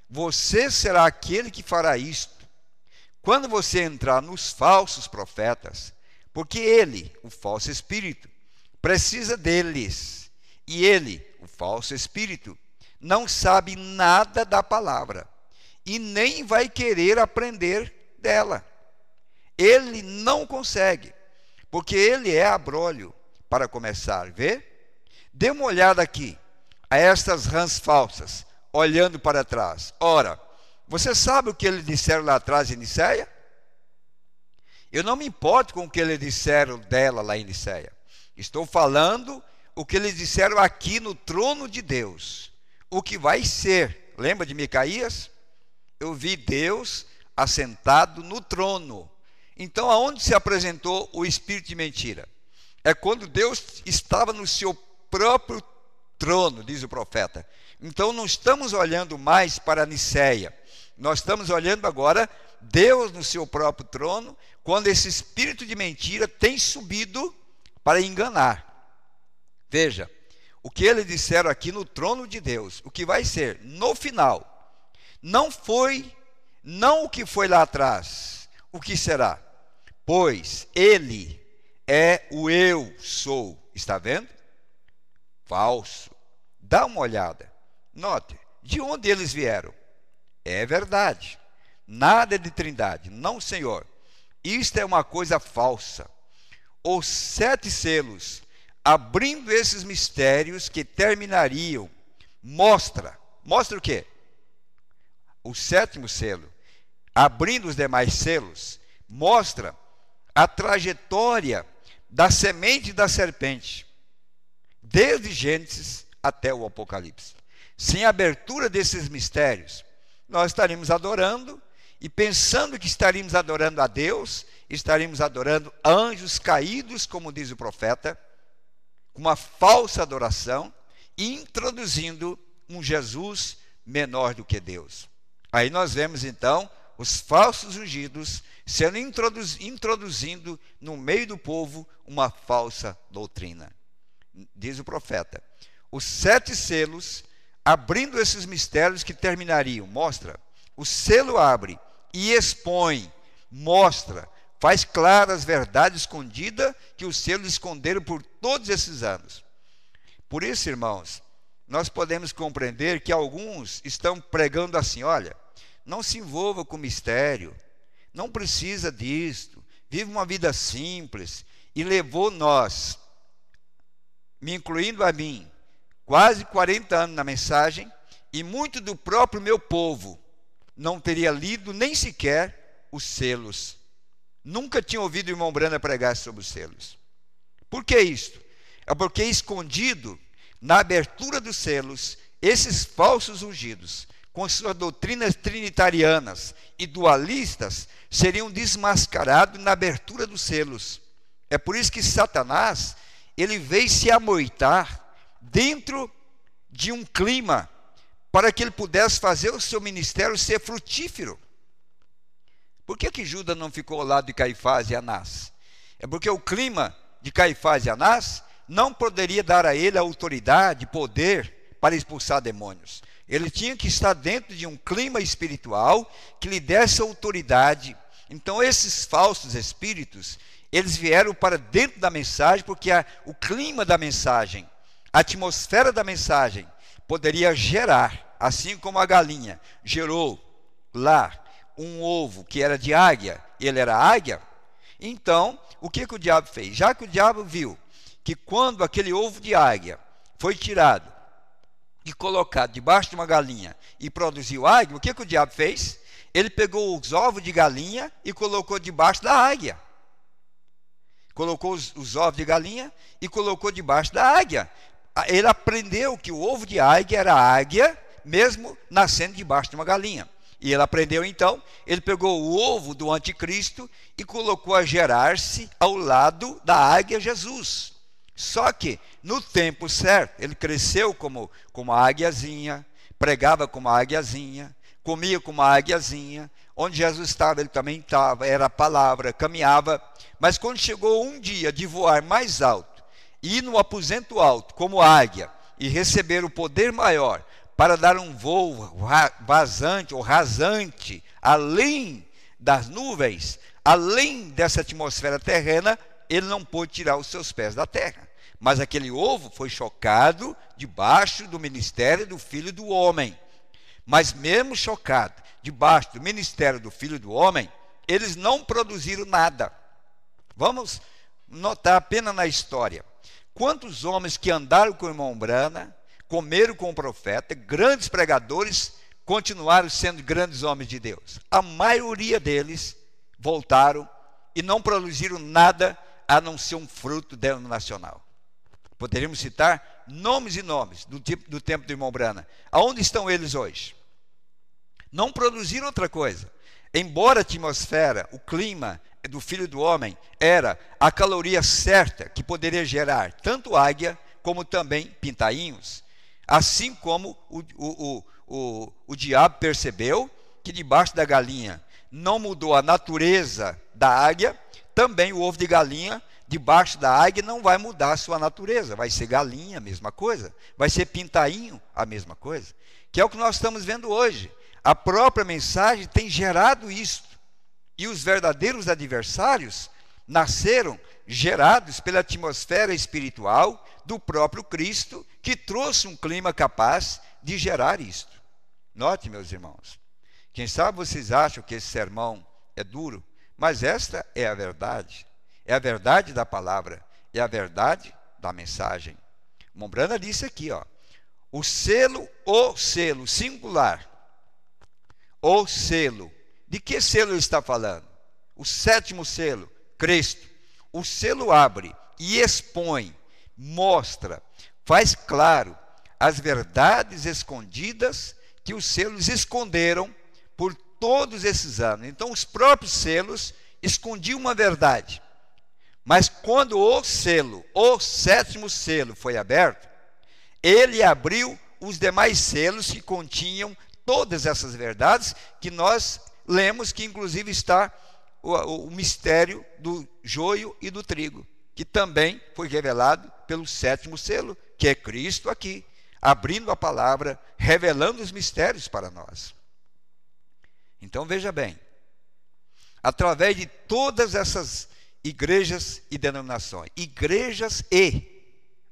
Você será aquele que fará isto. Quando você entrar nos falsos profetas, porque ele, o falso espírito, precisa deles. E ele, o falso espírito, não sabe nada da palavra e nem vai querer aprender dela. Ele não consegue, porque ele é abrolho para começar. Vê? Dê uma olhada aqui a estas rãs falsas, olhando para trás. Ora, você sabe o que eles disseram lá atrás em Niceia? Eu não me importo com o que eles disseram dela lá em Niceia. Estou falando o que eles disseram aqui no trono de Deus. O que vai ser. Lembra de Micaías? Eu vi Deus assentado no trono. Então, aonde se apresentou o espírito de mentira? É quando Deus estava no seu próprio trono, diz o profeta. Então, não estamos olhando mais para Niceia. Nós estamos olhando agora Deus no seu próprio trono, quando esse espírito de mentira tem subido para enganar. Veja, o que eles disseram aqui no trono de Deus, o que vai ser no final, não o que foi lá atrás, o que será? Pois ele é o eu sou. Está vendo? Falso. Dá uma olhada. Note, de onde eles vieram? É verdade. Nada de trindade. Não, Senhor. Isto é uma coisa falsa. Os 7 selos, abrindo esses mistérios que terminariam, mostra o quê? o sétimo selo, abrindo os demais selos, mostra a trajetória da semente da serpente, desde Gênesis até o Apocalipse. Sem a abertura desses mistérios, nós estaríamos adorando, e pensando que estaríamos adorando a Deus, estaríamos adorando anjos caídos, como diz o profeta, com uma falsa adoração, e introduzindo um Jesus menor do que Deus. Aí nós vemos então os falsos ungidos sendo introduzindo no meio do povo uma falsa doutrina. Diz o profeta, os 7 selos, abrindo esses mistérios que terminariam, mostra, o selo abre e expõe, mostra, faz claras as verdades escondidas que os selos esconderam por todos esses anos. Por isso, irmãos, nós podemos compreender que alguns estão pregando assim, olha, não se envolva com mistério, não precisa disto, vive uma vida simples, e levou nós, me incluindo a mim, quase 40 anos na mensagem, e muito do próprio meu povo não teria lido nem sequer os selos. Nunca tinha ouvido o irmão Brana pregar sobre os selos. Por que isto? É porque escondido na abertura dos selos, esses falsos ungidos, com suas doutrinas trinitarianas e dualistas, seriam desmascarados na abertura dos selos. É por isso que Satanás, ele veio se amoitar dentro de um clima para que ele pudesse fazer o seu ministério ser frutífero. Por que Judas não ficou ao lado de Caifás e Anás? É porque o clima de Caifás e Anás não poderia dar a ele a autoridade, poder para expulsar demônios. Ele tinha que estar dentro de um clima espiritual que lhe desse autoridade. Então esses falsos espíritos, eles vieram para dentro da mensagem, porque o clima da mensagem, a atmosfera da mensagem, poderia gerar, assim como a galinha gerou lá um ovo que era de águia, ele era águia. Então, o que o diabo fez? Já que o diabo viu que quando aquele ovo de águia foi tirado e colocado debaixo de uma galinha e produziu águia, o que o diabo fez? Ele pegou os ovos de galinha e colocou debaixo da águia. Colocou os ovos de galinha e colocou debaixo da águia. Ele aprendeu que o ovo de águia era águia, mesmo nascendo debaixo de uma galinha. E ele aprendeu então, ele pegou o ovo do anticristo e colocou a gerar-se ao lado da águia Jesus. Só que, no tempo certo, ele cresceu como a águiazinha, pregava como a águiazinha, comia como a águiazinha, onde Jesus estava, ele também estava, era a palavra, caminhava. Mas quando chegou um dia de voar mais alto, ir no aposento alto, como águia, e receber o poder maior, para dar um voo vazante ou rasante, além das nuvens, além dessa atmosfera terrena, ele não pôde tirar os seus pés da terra. Mas aquele ovo foi chocado debaixo do ministério do Filho do Homem. Mas mesmo chocado debaixo do ministério do Filho do Homem, eles não produziram nada. Vamos notar apenas na história. Quantos homens que andaram com o irmão Brana, comeram com o profeta, grandes pregadores, continuaram sendo grandes homens de Deus? A maioria deles voltaram e não produziram nada a não ser um fruto denominacional. Poderíamos citar nomes e nomes do tempo do irmão Brana. Aonde estão eles hoje? Não produziram outra coisa. Embora a atmosfera, o clima do Filho do Homem era a caloria certa que poderia gerar tanto águia como também pintainhos. Assim como o diabo percebeu que debaixo da galinha não mudou a natureza da águia, também o ovo de galinha debaixo da águia não vai mudar a sua natureza. Vai ser galinha, a mesma coisa. Vai ser pintainho, a mesma coisa. Que é o que nós estamos vendo hoje. A própria mensagem tem gerado isso. E os verdadeiros adversários nasceram gerados pela atmosfera espiritual do próprio Cristo, que trouxe um clima capaz de gerar isto. Note, meus irmãos, quem sabe vocês acham que esse sermão é duro, mas esta é a verdade. É a verdade da palavra, é a verdade da mensagem. Mombrana disse aqui, ó, o selo singular, o selo. De que selo ele está falando? O sétimo selo, Cristo. O selo abre e expõe, mostra, faz claro as verdades escondidas que os selos esconderam por todos esses anos. Então, os próprios selos escondiam uma verdade. Mas quando o selo, o sétimo selo foi aberto, ele abriu os demais selos que continham todas essas verdades que nós lemos, que inclusive está o mistério do joio e do trigo, que também foi revelado pelo sétimo selo, que é Cristo aqui, abrindo a palavra, revelando os mistérios para nós. Então veja bem, através de todas essas igrejas e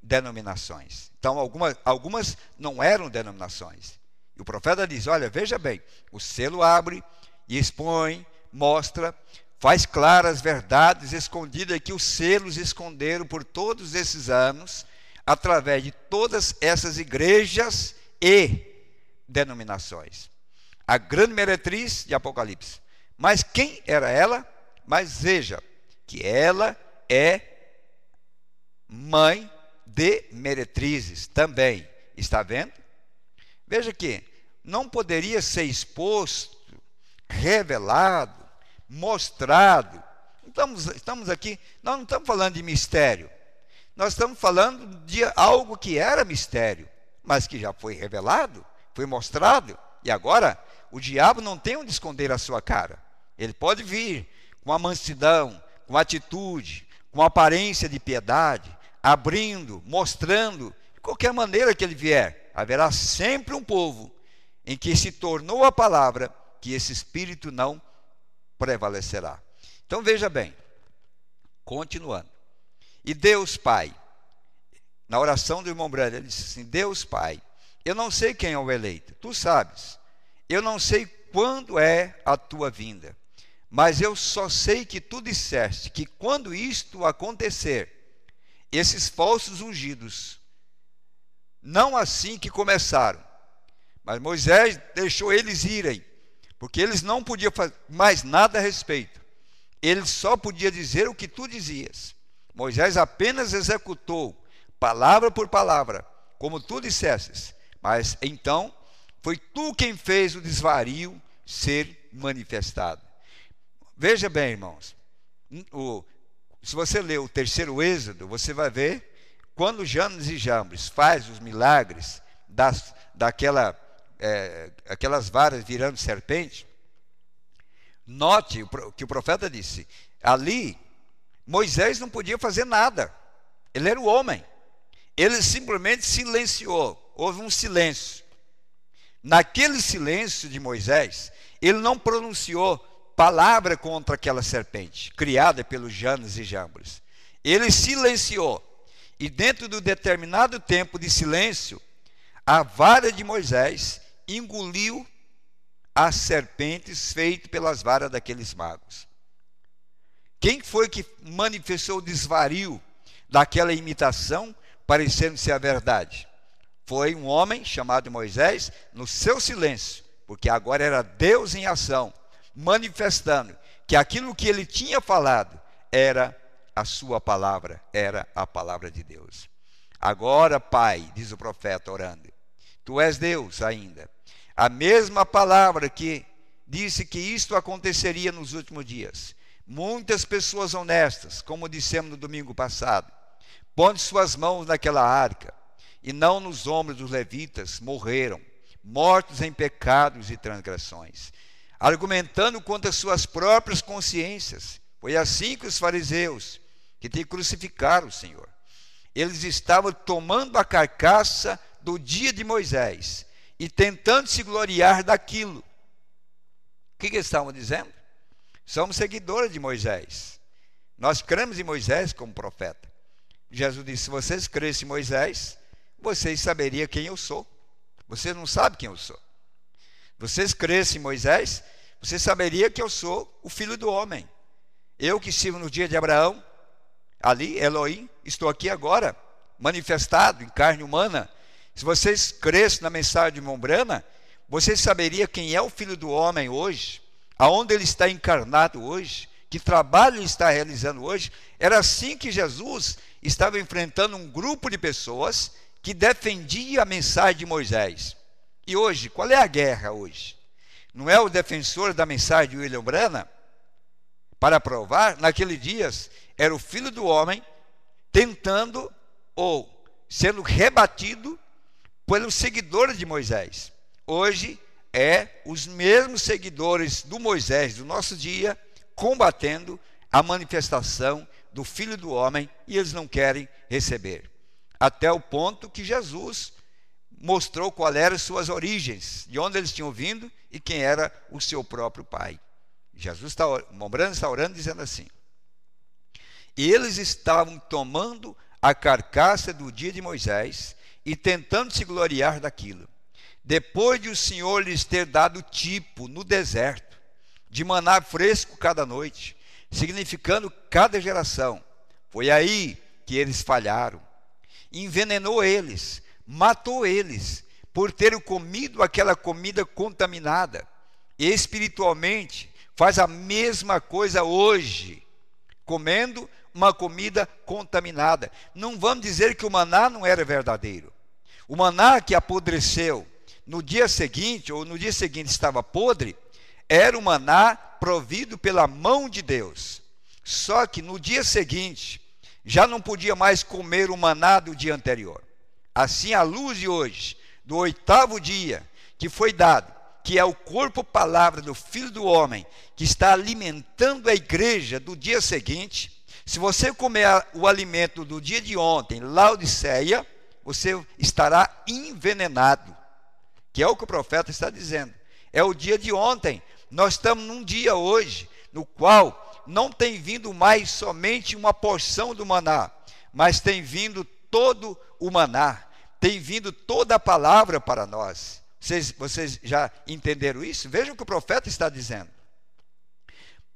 denominações, então algumas não eram denominações, e o profeta diz, olha, veja bem, o selo abre e expõe, mostra, faz claras as verdades escondidas que os selos esconderam por todos esses anos, através de todas essas igrejas e denominações. A grande meretriz de Apocalipse. Mas quem era ela? Mas veja, que ela é mãe de meretrizes também. Está vendo? Veja que não poderia ser exposto, revelado, mostrado. Estamos aqui, nós não estamos falando de mistério. Nós estamos falando de algo que era mistério, mas que já foi revelado, foi mostrado. E agora, o diabo não tem onde esconder a sua cara. Ele pode vir com a mansidão, com atitude, com aparência de piedade, abrindo, mostrando, de qualquer maneira que ele vier. Haverá sempre um povo em que se tornou a palavra, que esse espírito não prevalecerá. Então veja bem, continuando. E Deus Pai, na oração do irmão Branham, ele disse assim, Deus Pai, eu não sei quem é o eleito, tu sabes, eu não sei quando é a tua vinda, mas eu só sei que tu disseste que quando isto acontecer, esses falsos ungidos, não assim que começaram, mas Moisés deixou eles irem, porque eles não podiam fazer mais nada a respeito, ele só podia dizer o que tu dizias. Moisés apenas executou, palavra por palavra, como tu dissestes, mas então foi tu quem fez o desvario ser manifestado. Veja bem, irmãos, se você ler o terceiro Êxodo, você vai ver quando Janes e Jambres faz os milagres aquelas varas virando serpente. Note que o profeta disse, ali Moisés não podia fazer nada, ele era o homem, ele simplesmente silenciou, houve um silêncio. Naquele silêncio de Moisés, ele não pronunciou palavra contra aquela serpente, criada pelos Janes e Jambres. Ele silenciou, e dentro do determinado tempo de silêncio, a vara de Moisés engoliu as serpentes feitas pelas varas daqueles magos. Quem foi que manifestou o desvario daquela imitação, parecendo ser a verdade? Foi um homem chamado Moisés, no seu silêncio, porque agora era Deus em ação, manifestando que aquilo que ele tinha falado era a sua palavra, era a palavra de Deus. Agora, Pai, diz o profeta orando, tu és Deus ainda. A mesma palavra que disse que isto aconteceria nos últimos dias. Muitas pessoas honestas, como dissemos no domingo passado, pondo suas mãos naquela arca, e não nos ombros dos levitas, morreram, mortos em pecados e transgressões, argumentando contra suas próprias consciências. Foi assim que os fariseus, que te crucificaram, Senhor, eles estavam tomando a carcaça do dia de Moisés, e tentando se gloriar daquilo. O que eles estavam dizendo? Somos seguidores de Moisés. Nós cremos em Moisés como profeta. Jesus disse, se vocês crescem em Moisés, vocês saberiam quem eu sou. Vocês não sabem quem eu sou. Vocês crescem em Moisés, vocês saberiam que eu sou o Filho do Homem. Eu que estive no dia de Abraão, ali, Elohim, estou aqui agora, manifestado em carne humana. Se vocês crescem na mensagem de Mombrana, você saberia quem é o Filho do Homem hoje, aonde ele está encarnado hoje, que trabalho ele está realizando hoje. Era assim que Jesus estava enfrentando um grupo de pessoas que defendia a mensagem de Moisés. E hoje, qual é a guerra hoje? Não é o defensor da mensagem de William Branham? Para provar, naqueles dias, era o Filho do Homem tentando ou sendo rebatido pelos seguidores de Moisés. Hoje é os mesmos seguidores do Moisés do nosso dia combatendo a manifestação do Filho do Homem, e eles não querem receber. Até o ponto que Jesus mostrou qual eram as suas origens, de onde eles tinham vindo e quem era o seu próprio Pai. Jesus está orando dizendo assim: eles estavam tomando a carcaça do dia de Moisés e tentando se gloriar daquilo, depois de o Senhor lhes ter dado tipo no deserto, de maná fresco cada noite, significando cada geração. Foi aí que eles falharam. Envenenou eles, matou eles, por terem comido aquela comida contaminada. E espiritualmente faz a mesma coisa hoje, comendo uma comida contaminada. Não vamos dizer que o maná não era verdadeiro. O maná que apodreceu no dia seguinte, ou no dia seguinte estava podre, era o maná provido pela mão de Deus. Só que no dia seguinte, já não podia mais comer o maná do dia anterior. Assim, a luz de hoje, do 8º dia, que foi dado, que é o corpo palavra do Filho do Homem, que está alimentando a igreja do dia seguinte. Se você comer o alimento do dia de ontem, Laodiceia, você estará envenenado, que é o que o profeta está dizendo. É o dia de ontem. Nós estamos num dia hoje, no qual não tem vindo mais somente uma porção do maná, mas tem vindo todo o maná, tem vindo toda a palavra para nós. Vocês já entenderam isso? Vejam o que o profeta está dizendo.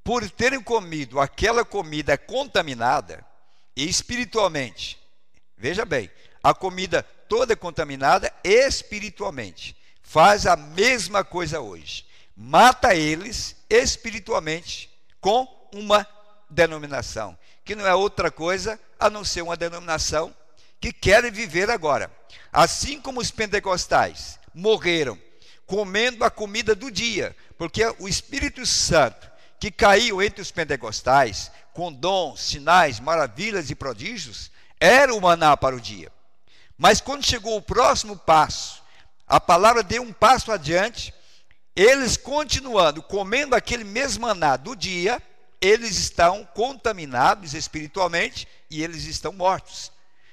Por terem comido aquela comida contaminada, e espiritualmente, veja bem, a comida toda contaminada espiritualmente, faz a mesma coisa hoje. Mata eles espiritualmente com uma denominação, que não é outra coisa a não ser uma denominação que querem viver agora. Assim como os pentecostais morreram comendo a comida do dia, porque o Espírito Santo que caiu entre os pentecostais, com dons, sinais, maravilhas e prodígios, era o maná para o dia. Mas quando chegou o próximo passo, a palavra deu um passo adiante, eles continuando, comendo aquele mesmo maná do dia, eles estão contaminados espiritualmente e eles estão mortos.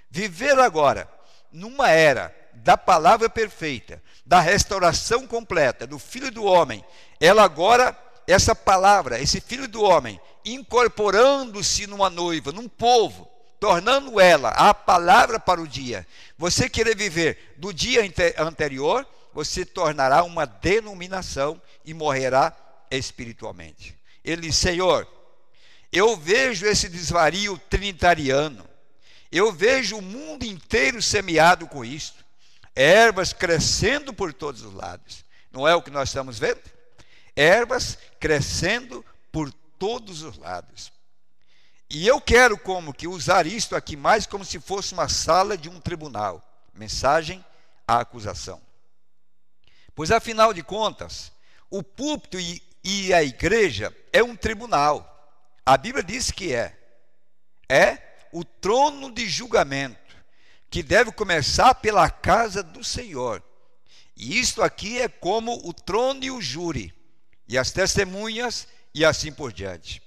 Viver agora, numa era da palavra perfeita, da restauração completa, do Filho do Homem, ela agora, essa palavra, esse Filho do Homem, incorporando-se numa noiva, num povo, tornando ela a palavra para o dia. Você querer viver do dia anterior, você tornará uma denominação e morrerá espiritualmente. Ele diz: Senhor, eu vejo esse desvario trinitariano, eu vejo o mundo inteiro semeado com isto, ervas crescendo por todos os lados. Não é o que nós estamos vendo? Ervas crescendo por todos os lados. E eu quero como que usar isto aqui mais como se fosse uma sala de um tribunal. Mensagem à acusação. Pois afinal de contas, o púlpito e a igreja é um tribunal. A Bíblia diz que é o trono de julgamento, que deve começar pela casa do Senhor. E isto aqui é como o trono e o júri, e as testemunhas, e assim por diante.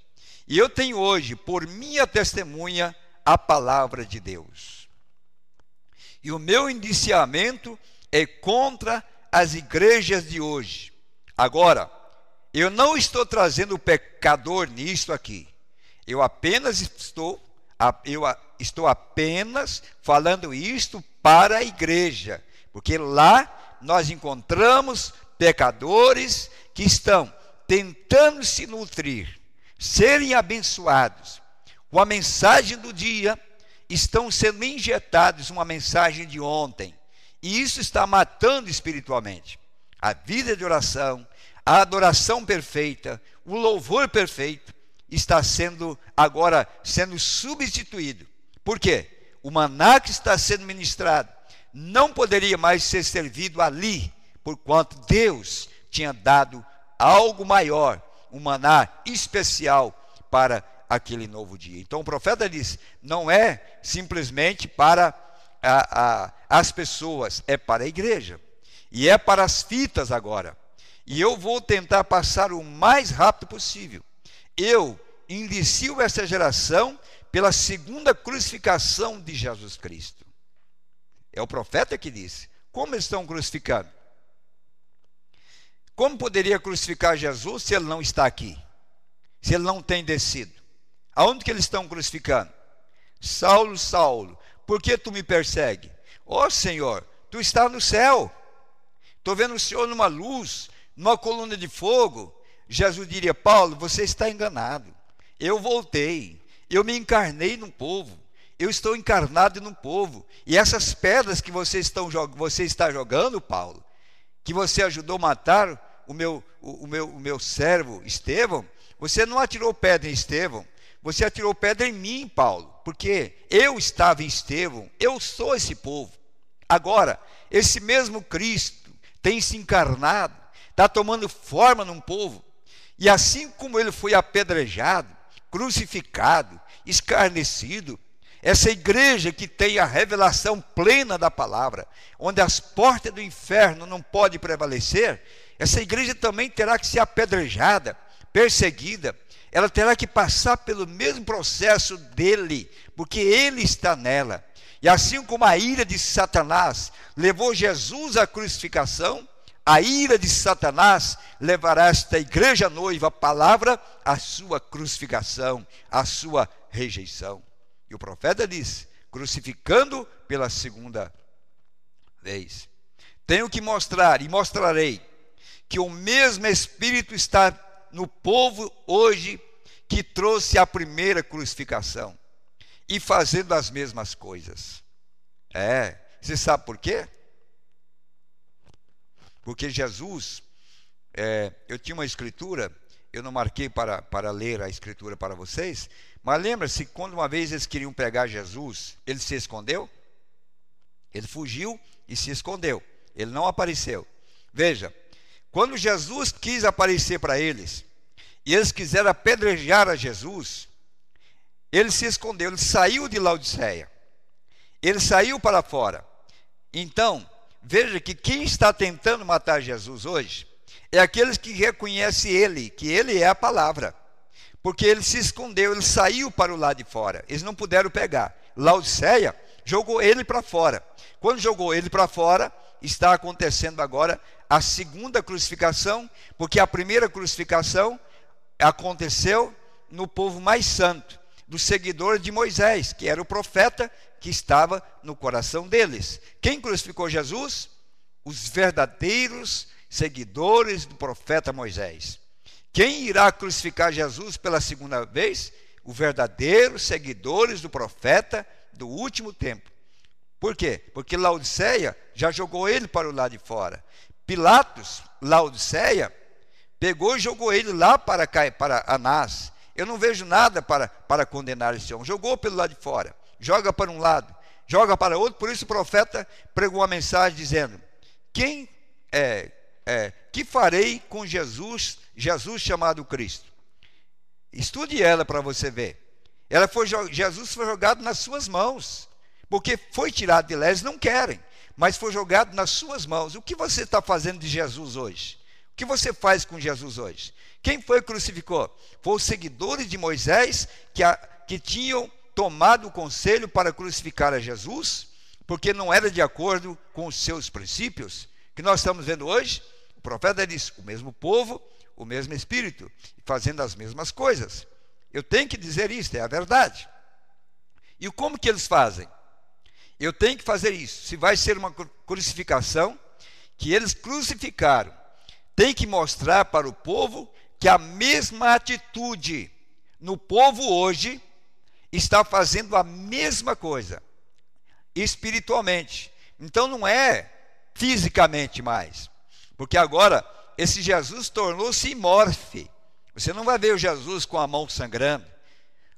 E eu tenho hoje, por minha testemunha, a palavra de Deus. E o meu indiciamento é contra as igrejas de hoje. Agora, eu não estou trazendo o pecador nisto aqui. Eu estou apenas falando isto para a igreja, porque lá nós encontramos pecadores que estão tentando se nutrir, serem abençoados com a mensagem do dia, estão sendo injetados uma mensagem de ontem, e isso está matando espiritualmente. A vida de oração, a adoração perfeita, o louvor perfeito está sendo agora substituído. Por quê? O maná que está sendo ministrado não poderia mais ser servido ali, porquanto Deus tinha dado algo maior, um maná especial para aquele novo dia. Então o profeta diz, não é simplesmente para as pessoas, é para a igreja, e é para as fitas agora. E eu vou tentar passar o mais rápido possível. Eu inicio essa geração pela segunda crucificação de Jesus Cristo. É o profeta que disse. Como estão crucificando? Como poderia crucificar Jesus se ele não está aqui? Se ele não tem descido? Aonde que eles estão crucificando? Saulo, Saulo, por que tu me persegue? Ó Senhor, tu está no céu. Estou vendo o Senhor numa luz, numa coluna de fogo. Jesus diria, Paulo, você está enganado. Eu voltei, eu me encarnei no povo, eu estou encarnado no povo. E essas pedras que você está jogando, Paulo, que você ajudou a matar o meu servo Estevão, você não atirou pedra em Estevão, você atirou pedra em mim, Paulo, porque eu estava em Estevão, eu sou esse povo. Agora, esse mesmo Cristo tem se encarnado, está tomando forma num povo, e assim como ele foi apedrejado, crucificado, escarnecido, essa igreja que tem a revelação plena da palavra, onde as portas do inferno não podem prevalecer, essa igreja também terá que ser apedrejada, perseguida, ela terá que passar pelo mesmo processo dele, porque ele está nela. E assim como a ira de Satanás levou Jesus à crucificação, a ira de Satanás levará esta igreja noiva, a palavra, à sua crucificação, à sua rejeição. E o profeta diz, crucificando pela segunda vez. Tenho que mostrar, e mostrarei, que o mesmo Espírito está no povo hoje que trouxe a primeira crucificação, e fazendo as mesmas coisas. Você sabe por quê? Porque Jesus, eu tinha uma escritura, eu não marquei para ler a escritura para vocês, mas lembra-se, quando uma vez eles queriam pegar Jesus, ele se escondeu? Ele fugiu e se escondeu, ele não apareceu. Veja, quando Jesus quis aparecer para eles, e eles quiseram apedrejar a Jesus, ele se escondeu, ele saiu de Laodiceia, ele saiu para fora. Então, veja que quem está tentando matar Jesus hoje é aqueles que reconhecem ele, que ele é a palavra, porque ele se escondeu, ele saiu para o lado de fora, eles não puderam pegar. Laodiceia jogou ele para fora. Quando jogou ele para fora, está acontecendo agora a segunda crucificação, porque a primeira crucificação aconteceu no povo mais santo, dos seguidores de Moisés, que era o profeta que estava no coração deles. Quem crucificou Jesus? Os verdadeiros seguidores do profeta Moisés. Quem irá crucificar Jesus pela segunda vez? Os verdadeiros seguidores do profeta do último tempo. Por quê? Porque Laodiceia já jogou ele para o lado de fora. Pilatos, Laodiceia, pegou e jogou ele lá para Anás. Eu não vejo nada para condenar esse homem. Jogou pelo lado de fora, joga para um lado, joga para outro. Por isso o profeta pregou uma mensagem dizendo, que farei com Jesus chamado Cristo? Estude ela para você ver. Jesus foi jogado nas suas mãos, porque foi tirado de lá, eles não querem, mas foi jogado nas suas mãos. O que você está fazendo de Jesus hoje? O que você faz com Jesus hoje? Quem foi que crucificou? Foi os seguidores de Moisés que tinham tomado o conselho para crucificar a Jesus, porque não era de acordo com os seus princípios, que nós estamos vendo hoje. O profeta diz, o mesmo povo, o mesmo Espírito, fazendo as mesmas coisas. Eu tenho que dizer isso, é a verdade. E como que eles fazem? Eu tenho que fazer isso. Se vai ser uma crucificação, que eles crucificaram, tem que mostrar para o povo que a mesma atitude no povo hoje está fazendo a mesma coisa, espiritualmente. Então não é fisicamente mais. Porque agora esse Jesus tornou-se imorfe. Você não vai ver o Jesus com a mão sangrando,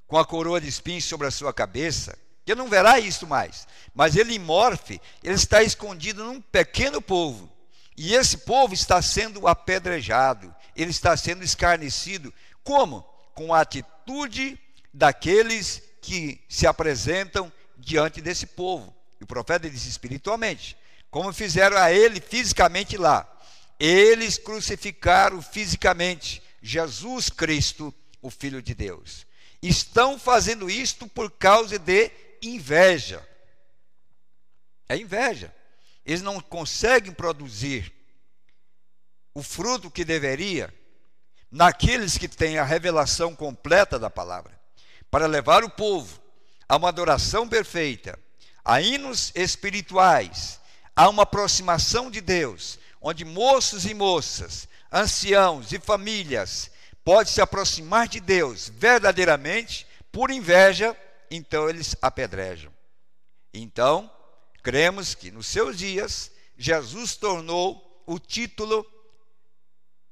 com a coroa de espinhos sobre a sua cabeça. Você não verá isso mais. Mas ele imorfe, ele está escondido num pequeno povo. E esse povo está sendo apedrejado, ele está sendo escarnecido. Como? Com a atitude daqueles que se apresentam diante desse povo. E o profeta diz espiritualmente, como fizeram a ele fisicamente lá. Eles crucificaram fisicamente Jesus Cristo, o Filho de Deus. Estão fazendo isto por causa de inveja. É inveja. Eles não conseguem produzir o fruto que deveria naqueles que têm a revelação completa da palavra, para levar o povo a uma adoração perfeita, a hinos espirituais, a uma aproximação de Deus, onde moços e moças, anciãos e famílias podem se aproximar de Deus verdadeiramente. Por inveja, então eles apedrejam. Então, cremos que nos seus dias, Jesus tornou o título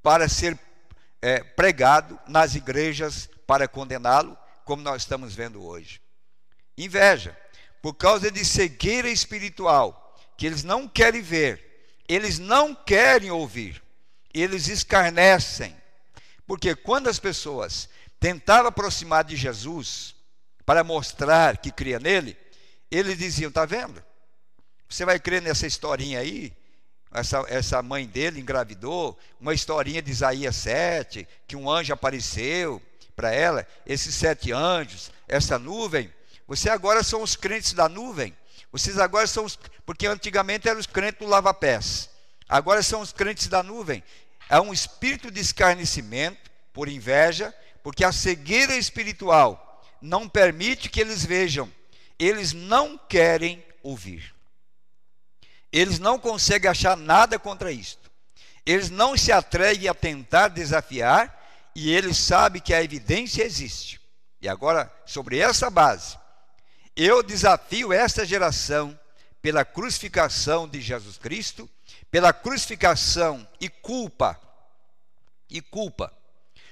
para ser pregado nas igrejas para condená-lo, como nós estamos vendo hoje. Inveja, por causa de cegueira espiritual, que eles não querem ver, eles não querem ouvir, eles escarnecem. Porque quando as pessoas tentavam aproximar de Jesus para mostrar que cria nele, eles diziam, está vendo? Você vai crer nessa historinha aí? Essa mãe dele engravidou, uma historinha de Isaías 7, que um anjo apareceu para ela, esses 7 anjos, essa nuvem. Você agora são os crentes da nuvem. Vocês agora são os... Porque antigamente eram os crentes do lava-pés. Agora são os crentes da nuvem. É um espírito de escarnecimento, por inveja, porque a cegueira espiritual não permite que eles vejam. Eles não querem ouvir. Eles não conseguem achar nada contra isto. Eles não se atrevem a tentar desafiar, e eles sabem que a evidência existe. E agora, sobre essa base, eu desafio esta geração pela crucificação de Jesus Cristo, pela crucificação e culpa,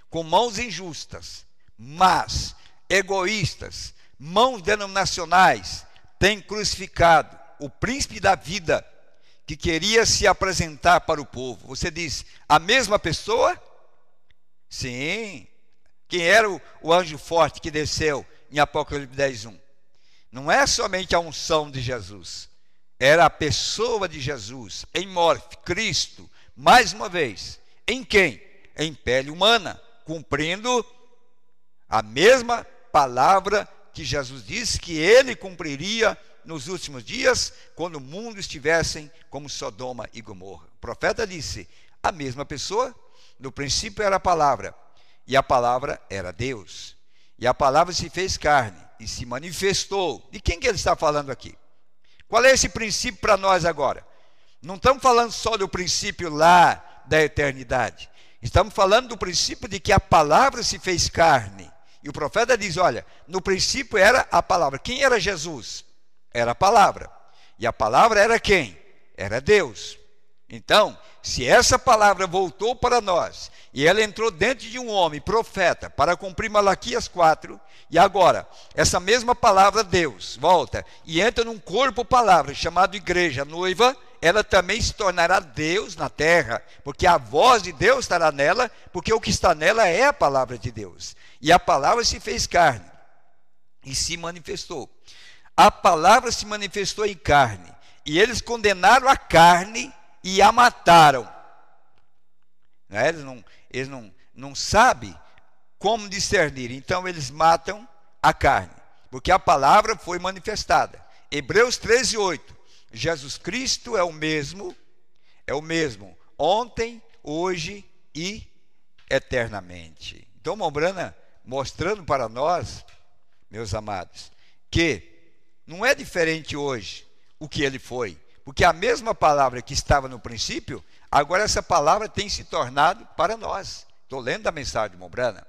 com mãos injustas, mas egoístas, mãos denominacionais, têm crucificado o príncipe da vida, que queria se apresentar para o povo. Você diz, a mesma pessoa? Sim. Quem era o anjo forte que desceu em Apocalipse 10:1? Não é somente a unção de Jesus, era a pessoa de Jesus, em morte, Cristo, mais uma vez. Em quem? Em pele humana, cumprindo a mesma palavra que Jesus disse que ele cumpriria nos últimos dias, quando o mundo estivessem como Sodoma e Gomorra. O profeta disse, a mesma pessoa, no princípio era a palavra, e a palavra era Deus. E a palavra se fez carne e se manifestou. De quem que ele está falando aqui? Qual é esse princípio para nós agora? Não estamos falando só do princípio lá da eternidade. Estamos falando do princípio de que a palavra se fez carne. E o profeta diz, olha, no princípio era a palavra. Quem era Jesus? Era a palavra. E a palavra era quem? Era Deus. Então, se essa palavra voltou para nós, e ela entrou dentro de um homem, profeta, para cumprir Malaquias 4, e agora, essa mesma palavra, Deus, volta e entra num corpo palavra, chamado igreja, noiva, ela também se tornará Deus na terra, porque a voz de Deus estará nela, porque o que está nela é a palavra de Deus. E a palavra se fez carne, e se manifestou. A palavra se manifestou em carne, e eles condenaram a carne e a mataram. Eles não sabem como discernir, então eles matam a carne, porque a palavra foi manifestada. Hebreus 13:8, Jesus Cristo é o mesmo ontem, hoje e eternamente. Então, Mombrana mostrando para nós, meus amados, que não é diferente hoje o que ele foi, porque a mesma palavra que estava no princípio, agora essa palavra tem se tornado para nós. Estou lendo a mensagem de Mombrana.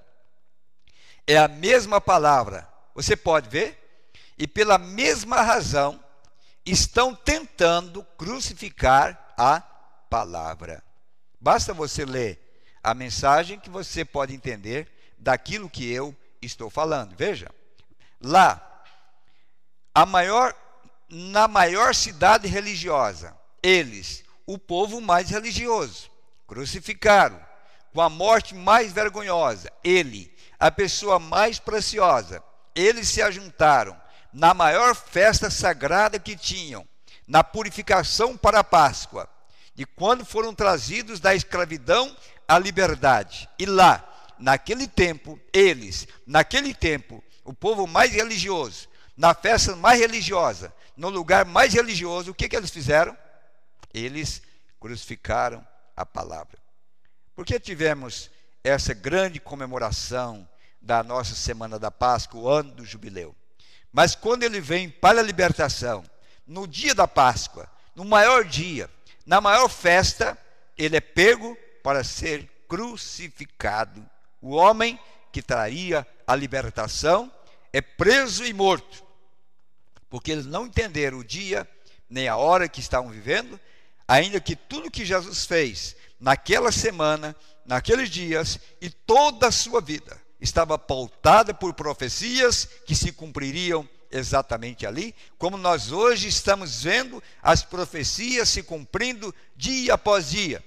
É a mesma palavra, você pode ver? E pela mesma razão, estão tentando crucificar a palavra. Basta você ler a mensagem que você pode entender daquilo que eu estou falando. Veja, lá, na maior cidade religiosa, eles, o povo mais religioso, crucificaram com a morte mais vergonhosa, ele, a pessoa mais preciosa, eles se ajuntaram na maior festa sagrada que tinham, na purificação para a Páscoa, de quando foram trazidos da escravidão à liberdade. E lá, naquele tempo, o povo mais religioso, na festa mais religiosa, no lugar mais religioso, o que eles fizeram? Eles crucificaram a palavra. Por que tivemos essa grande comemoração da nossa Semana da Páscoa, o ano do jubileu? Mas quando ele vem para a libertação, no dia da Páscoa, no maior dia, na maior festa, ele é pego para ser crucificado. O homem que traria a libertação é preso e morto, porque eles não entenderam o dia nem a hora que estavam vivendo, ainda que tudo que Jesus fez naquela semana, naqueles dias e toda a sua vida estava pautada por profecias que se cumpririam exatamente ali, como nós hoje estamos vendo as profecias se cumprindo dia após dia.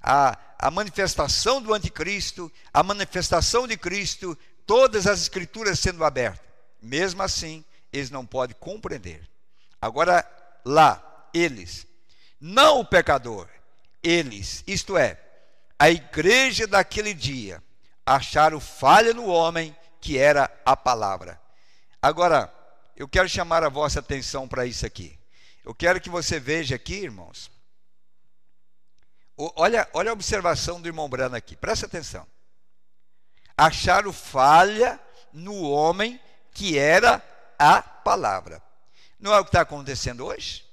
A manifestação do anticristo, a manifestação de Cristo, todas as escrituras sendo abertas. Mesmo assim, eles não podem compreender. Agora, lá, eles, não o pecador, eles, isto é, a igreja daquele dia, acharam falha no homem que era a palavra. Agora, eu quero chamar a vossa atenção para isso aqui. Eu quero que você veja aqui, irmãos. Olha a observação do irmão Brano aqui, presta atenção. Acharam falha no homem que era a palavra. Não é o que está acontecendo hoje?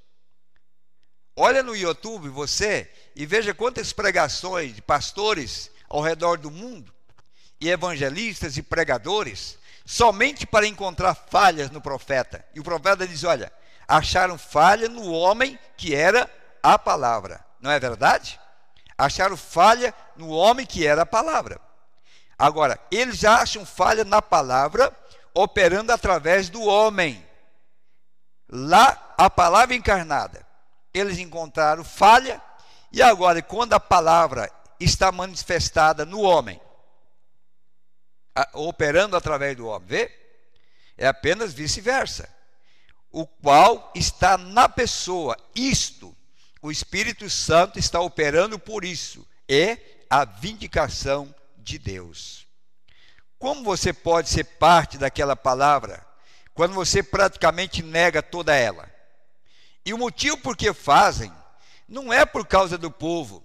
Olha no YouTube você e veja quantas pregações de pastores ao redor do mundo, e evangelistas e pregadores, somente para encontrar falhas no profeta. E o profeta diz, olha, acharam falha no homem que era a palavra. Não é verdade? Acharam falha no homem que era a palavra. Agora, eles já acham falha na palavra, operando através do homem. Lá, a palavra encarnada, eles encontraram falha, e agora, quando a palavra está manifestada no homem, operando através do homem, vê? É apenas vice-versa. O qual está na pessoa, isto, o Espírito Santo está operando por isso, é a vindicação de Deus. Como você pode ser parte daquela palavra, quando você praticamente nega toda ela? E o motivo por que fazem, não é por causa do povo.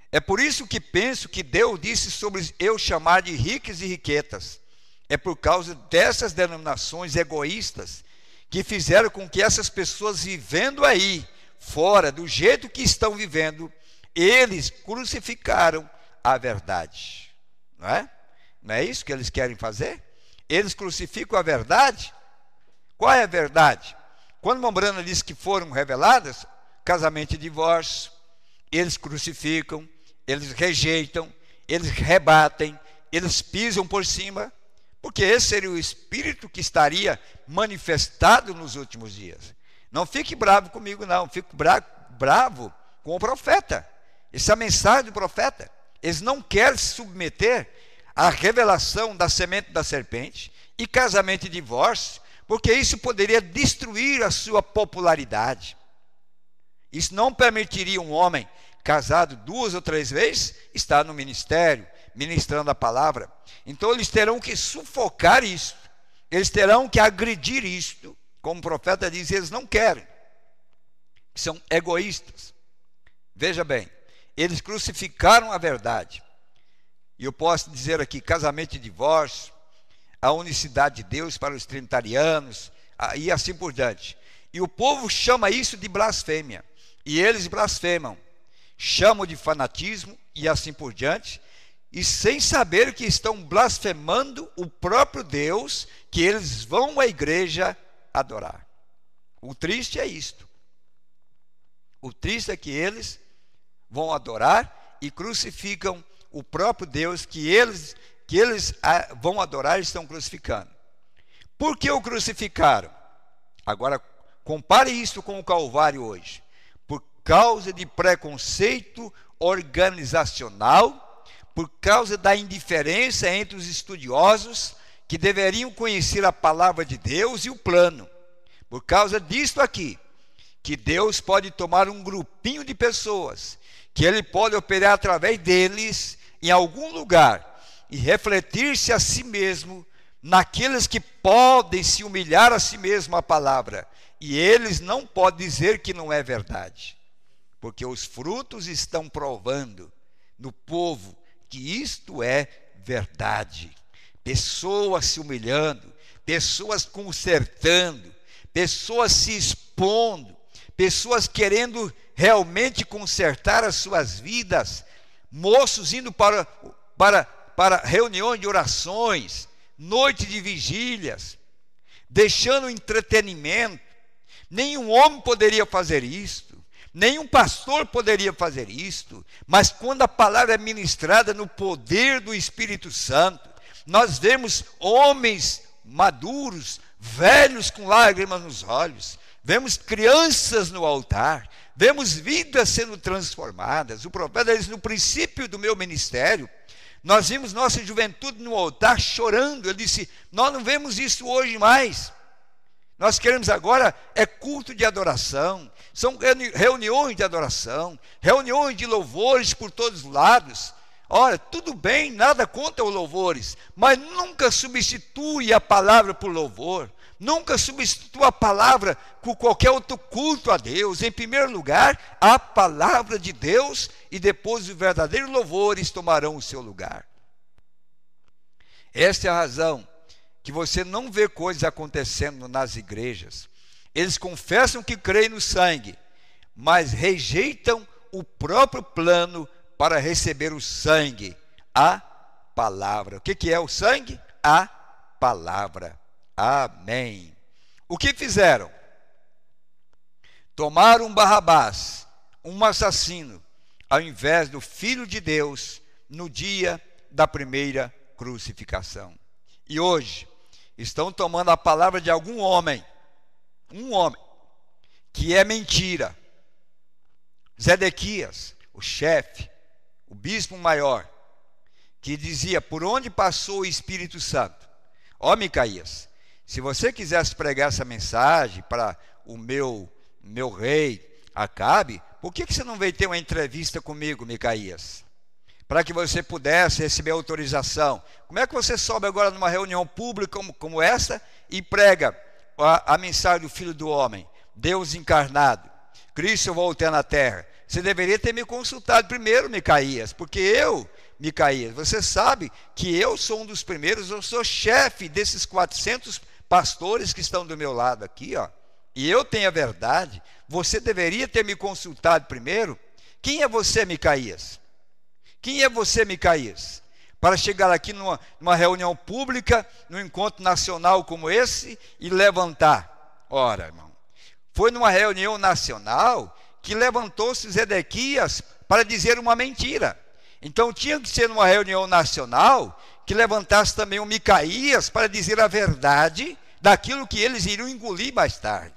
É por isso que penso que Deus disse sobre eu chamar de ricos e riquetas. É por causa dessas denominações egoístas que fizeram com que essas pessoas vivendo aí, fora, do jeito que estão vivendo, eles crucificaram a verdade. Não é? Não é isso que eles querem fazer? Eles crucificam a verdade? Qual é a verdade? Quando Mombrana diz que foram reveladas, casamento e divórcio, eles crucificam, eles rejeitam, eles rebatem, eles pisam por cima, porque esse seria o espírito que estaria manifestado nos últimos dias. Não fique bravo comigo, não, fique bravo com o profeta. Essa é a mensagem do profeta. Eles não querem se submeter à revelação da semente da serpente e casamento e divórcio, porque isso poderia destruir a sua popularidade. Isso não permitiria um homem casado 2 ou 3 vezes estar no ministério, ministrando a palavra. Então eles terão que sufocar isso, eles terão que agredir isto, como o profeta diz, eles não querem, são egoístas. Veja bem, eles crucificaram a verdade. E eu posso dizer aqui, casamento e divórcio, a unicidade de Deus para os trinitarianos, e assim por diante. E o povo chama isso de blasfêmia, e eles blasfemam, chamam de fanatismo e assim por diante, e sem saber que estão blasfemando o próprio Deus que eles vão à igreja adorar. O triste é isto. O triste é que eles vão adorar e crucificam o próprio Deus que eles vão adorar e estão crucificando. Por que o crucificaram? Agora, compare isso com o Calvário hoje. Por causa de preconceito organizacional, por causa da indiferença entre os estudiosos que deveriam conhecer a palavra de Deus e o plano. Por causa disto aqui, que Deus pode tomar um grupinho de pessoas, que Ele pode operar através deles em algum lugar e refletir-se a si mesmo naqueles que podem se humilhar a si mesmo à palavra. E eles não podem dizer que não é verdade, porque os frutos estão provando no povo que isto é verdade. Pessoas se humilhando, pessoas consertando, pessoas se expondo, pessoas querendo realmente consertar as suas vidas, moços indo para reuniões de orações, noite de vigílias, deixando entretenimento. Nenhum homem poderia fazer isto, nenhum pastor poderia fazer isto, mas quando a palavra é ministrada no poder do Espírito Santo, nós vemos homens maduros, velhos com lágrimas nos olhos, vemos crianças no altar, vemos vidas sendo transformadas. O profeta diz: no princípio do meu ministério, nós vimos nossa juventude no altar chorando. Ele disse: nós não vemos isso hoje mais. Nós queremos agora culto de adoração, são reuniões de adoração, reuniões de louvores por todos os lados. Ora, tudo bem, nada contra os louvores, mas nunca substitui a palavra por louvor, nunca substitua a palavra com qualquer outro culto a Deus. Em primeiro lugar, a palavra de Deus, e depois os verdadeiros louvores tomarão o seu lugar. Esta é a razão que você não vê coisas acontecendo nas igrejas. Eles confessam que creem no sangue, mas rejeitam o próprio plano para receber o sangue, a palavra. O que é o sangue? A palavra. Amém. O que fizeram? Tomaram Barrabás, um assassino, ao invés do Filho de Deus, no dia da primeira crucificação. E hoje, estão tomando a palavra de algum homem, um homem, que é mentira. Zedequias, o chefe, o bispo maior, que dizia: por onde passou o Espírito Santo? Ó Micaías, se você quisesse pregar essa mensagem para o meu rei Acabe, por que você não veio ter uma entrevista comigo, Micaías? Para que você pudesse receber autorização. Como é que você sobe agora numa reunião pública como essa e prega a mensagem do Filho do Homem, Deus encarnado, Cristo voltando à terra? Você deveria ter me consultado primeiro, Micaías, porque Micaías, você sabe que eu sou um dos primeiros, eu sou chefe desses 400 pastores que estão do meu lado aqui, ó, e eu tenho a verdade. Você deveria ter me consultado primeiro. Quem é você, Micaías? Quem é você, Micaías, para chegar aqui numa reunião pública, num encontro nacional como esse, e levantar? Ora, irmão, foi numa reunião nacional que levantou-se Zedequias para dizer uma mentira. Então tinha que ser numa reunião nacional que levantasse também o Micaías para dizer a verdade daquilo que eles iriam engolir mais tarde.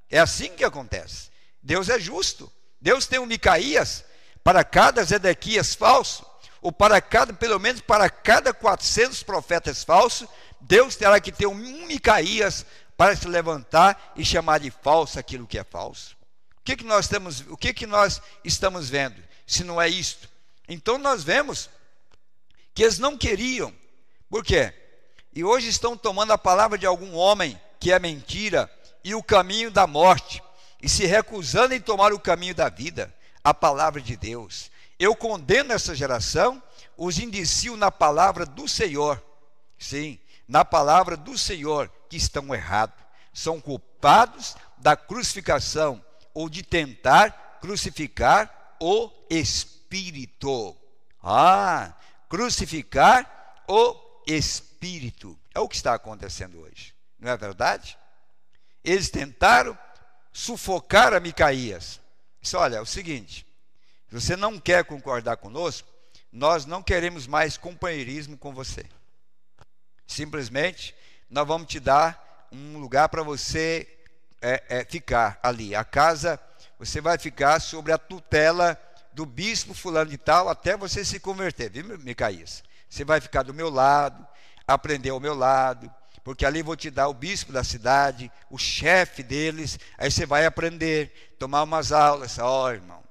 É assim que acontece. Deus é justo. Deus tem um Micaías para cada Zedequias falso, ou pelo menos para cada 400 profetas falsos. Deus terá que ter um Micaías para se levantar e chamar de falso aquilo que é falso. O que nós estamos vendo, se não é isto? Então nós vemos que eles não queriam. Por quê? E hoje estão tomando a palavra de algum homem que é mentira e o caminho da morte, e se recusando em tomar o caminho da vida, a palavra de Deus. Eu condeno essa geração, os indicio na palavra do Senhor. Sim, na palavra do Senhor, que estão errados. São culpados da crucificação, ou de tentar crucificar o Espírito. Crucificar o Espírito. É o que está acontecendo hoje, não é verdade? Eles tentaram sufocar a Micaías. Disse: olha, é o seguinte, Se você não quer concordar conosco, nós não queremos mais companheirismo com você. Simplesmente, nós vamos te dar um lugar para você ficar ali. A casa, você vai ficar sobre a tutela do bispo fulano de tal, até você se converter, viu, Micaías? Você vai ficar do meu lado, aprender ao meu lado, porque ali vou te dar o bispo da cidade, o chefe deles, aí você vai aprender, tomar umas aulas. Ó, irmão,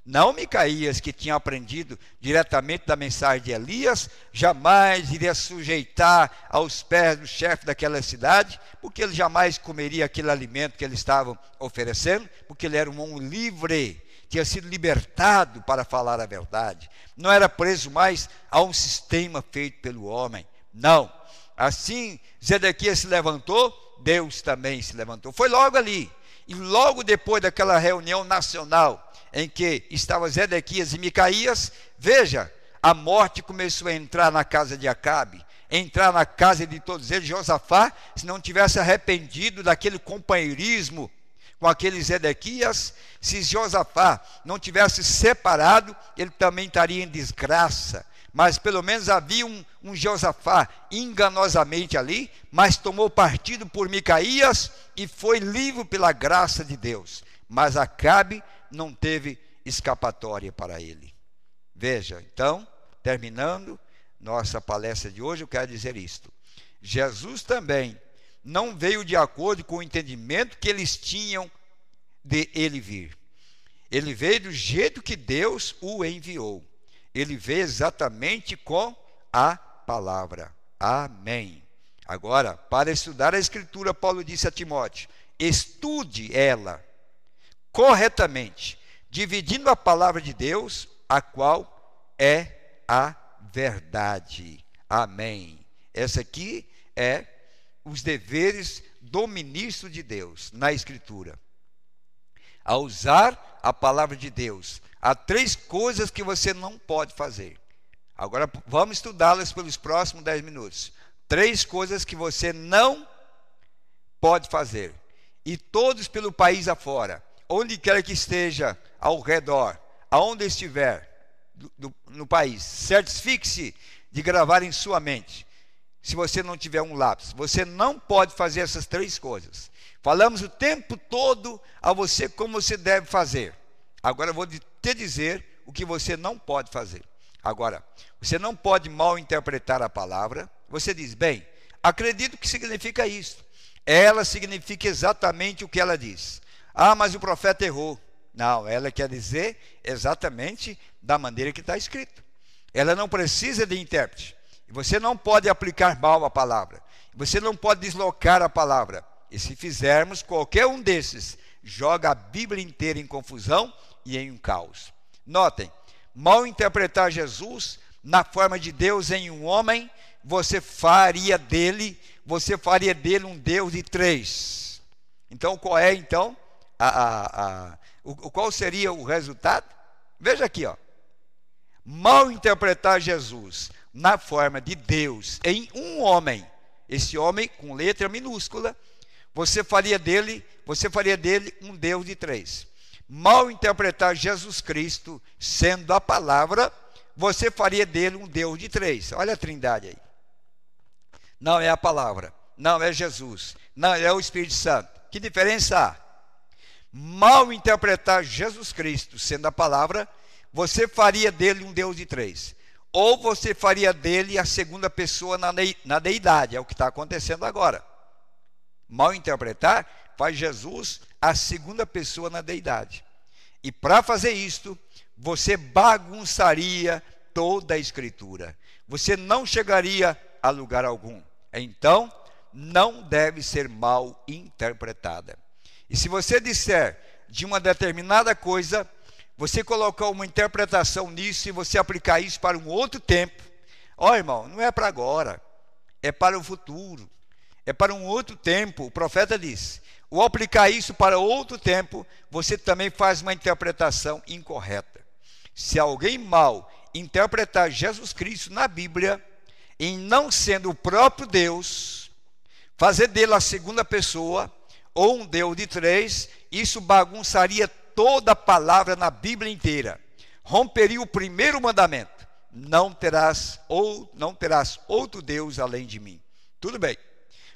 não Micaías, que tinha aprendido diretamente da mensagem de Elias, jamais iria sujeitar aos pés do chefe daquela cidade, porque ele jamais comeria aquele alimento que eles estavam oferecendo, porque ele era um homem livre, tinha sido libertado para falar a verdade, não era preso mais a um sistema feito pelo homem. Não, assim Zedequias se levantou, Deus também se levantou. Foi logo ali, e logo depois daquela reunião nacional em que estavam Zedequias e Micaías, veja, a morte começou a entrar na casa de Acabe, entrar na casa de todos eles. Josafá, se não tivesse arrependido daquele companheirismo com aquele Zedequias, se Josafá não tivesse separado, ele também estaria em desgraça. Mas pelo menos havia um Josafá enganosamente ali, mas tomou partido por Micaías e foi livre pela graça de Deus. Mas Acabe não teve escapatória para ele. Veja, então, terminando nossa palestra de hoje, eu quero dizer isto: Jesus também não veio de acordo com o entendimento que eles tinham de ele vir. Ele veio do jeito que Deus o enviou. Ele veio exatamente com a palavra. Amém. Agora, para estudar a Escritura, Paulo disse a Timóteo: estude ela corretamente, dividindo a palavra de Deus, a qual é a verdade. Amém. Essa aqui é os deveres do ministro de Deus na Escritura. A usar a palavra de Deus, há 3 coisas que você não pode fazer. Agora vamos estudá-las pelos próximos 10 minutos. 3 coisas que você não pode fazer. E todos pelo país afora, onde quer que esteja ao redor, aonde estiver no país, certifique-se de gravar em sua mente. Se você não tiver um lápis, você não pode fazer essas 3 coisas. Falamos o tempo todo a você como você deve fazer. Agora eu vou te dizer o que você não pode fazer. Agora, você não pode mal interpretar a palavra. Você diz: bem, acredito que significa isso. Ela significa exatamente o que ela diz. Ah, mas o profeta errou. Não, ela quer dizer exatamente da maneira que está escrito. Ela não precisa de intérprete. Você não pode aplicar mal a palavra. Você não pode deslocar a palavra. E se fizermos, qualquer um desses joga a Bíblia inteira em confusão e em um caos. Notem, mal interpretar Jesus na forma de Deus em um homem, você faria dele um Deus de 3. Então, qual é então qual seria o resultado? Veja aqui, ó. Mal interpretar Jesus na forma de Deus em um homem, esse homem com letra minúscula, você faria dele um Deus de 3. Mal interpretar Jesus Cristo sendo a palavra, você faria dele um Deus de 3. Olha a trindade aí. Não é a palavra, não é Jesus, não é o Espírito Santo. Que diferença há? Mal interpretar Jesus Cristo sendo a palavra, você faria dele um Deus de 3. Ou você faria dele a segunda pessoa na deidade, é o que está acontecendo agora. Mal interpretar faz Jesus a segunda pessoa na deidade. E para fazer isto, você bagunçaria toda a Escritura. Você não chegaria a lugar algum. Então, não deve ser mal interpretada. E se você disser de uma determinada coisa, você colocar uma interpretação nisso e você aplicar isso para um outro tempo, ó, irmão, não é para agora, é para o futuro, é para um outro tempo. O profeta disse: ao aplicar isso para outro tempo, você também faz uma interpretação incorreta. Se alguém mal interpretar Jesus Cristo na Bíblia, em não sendo o próprio Deus, fazer dele a segunda pessoa, ou um Deus de 3, isso bagunçaria toda a palavra na Bíblia inteira. romperia o primeiro mandamento: não terás outro Deus além de mim. Tudo bem.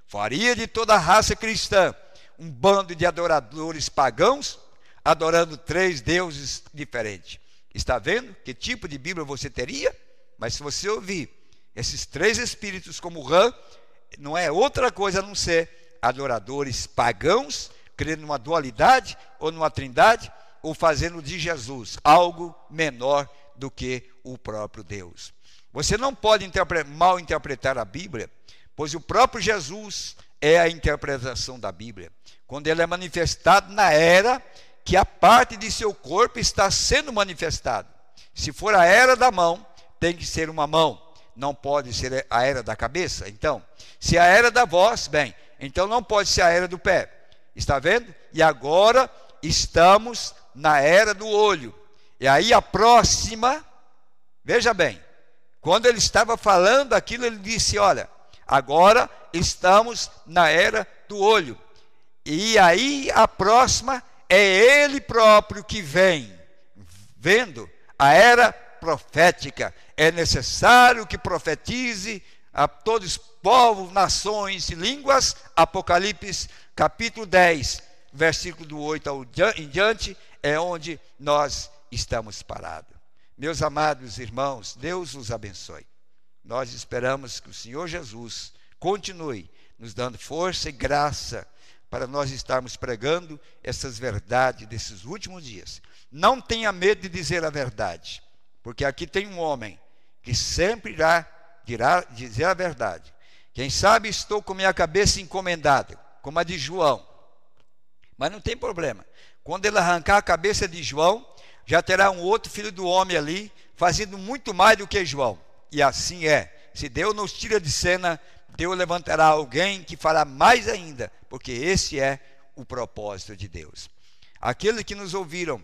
Faria de toda a raça cristã um bando de adoradores pagãos, adorando 3 deuses diferentes. Está vendo que tipo de Bíblia você teria? Mas se você ouvir esses 3 espíritos como rã, não é outra coisa a não ser adoradores pagãos, crendo numa dualidade ou numa trindade, ou fazendo de Jesus algo menor do que o próprio Deus. Você não pode mal interpretar a Bíblia, pois o próprio Jesus é a interpretação da Bíblia, quando ele é manifestado na era que a parte de seu corpo está sendo manifestado. Se for a era da mão, tem que ser uma mão, não pode ser a era da cabeça. Então, se a era da voz, bem, então não pode ser a era do pé. Está vendo? E agora estamos na era do olho. E aí a próxima, veja bem, quando ele estava falando aquilo, ele disse: olha, agora estamos na era do olho. E aí a próxima é ele próprio que vem, vendo a era profética. É necessário que profetize a todos os povos, nações e línguas. Apocalipse capítulo 10, versículo do 8 em diante, é onde nós estamos parados. Meus amados irmãos, Deus os abençoe. Nós esperamos que o Senhor Jesus continue nos dando força e graça para nós estarmos pregando essas verdades desses últimos dias. Não tenha medo de dizer a verdade, porque aqui tem um homem que sempre irá dizer a verdade. Quem sabe estou com minha cabeça encomendada, como a de João, mas não tem problema. Quando ele arrancar a cabeça de João, já terá um outro filho do homem ali, fazendo muito mais do que João. E assim é. Se Deus nos tira de cena, Deus levantará alguém que fará mais ainda, porque esse é o propósito de Deus. Aqueles que nos ouviram,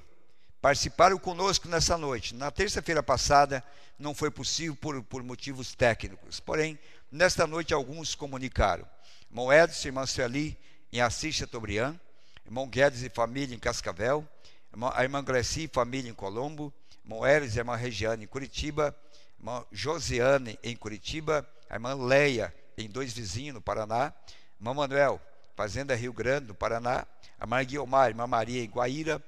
participaram conosco nessa noite. Na terça-feira passada não foi possível por motivos técnicos, porém, nesta noite alguns comunicaram. Irmão Edson, irmã Sueli, em Assis Chateaubriand, irmão Guedes e família em Cascavel, a irmã Gleci e família em Colombo, irmão Eres e a irmã Regiane em Curitiba, a irmã Josiane em Curitiba, a irmã Leia em Dois Vizinhos, no Paraná, irmão Manuel, Fazenda Rio Grande, no Paraná, a irmã Guiomar, irmã Maria em Guaíra,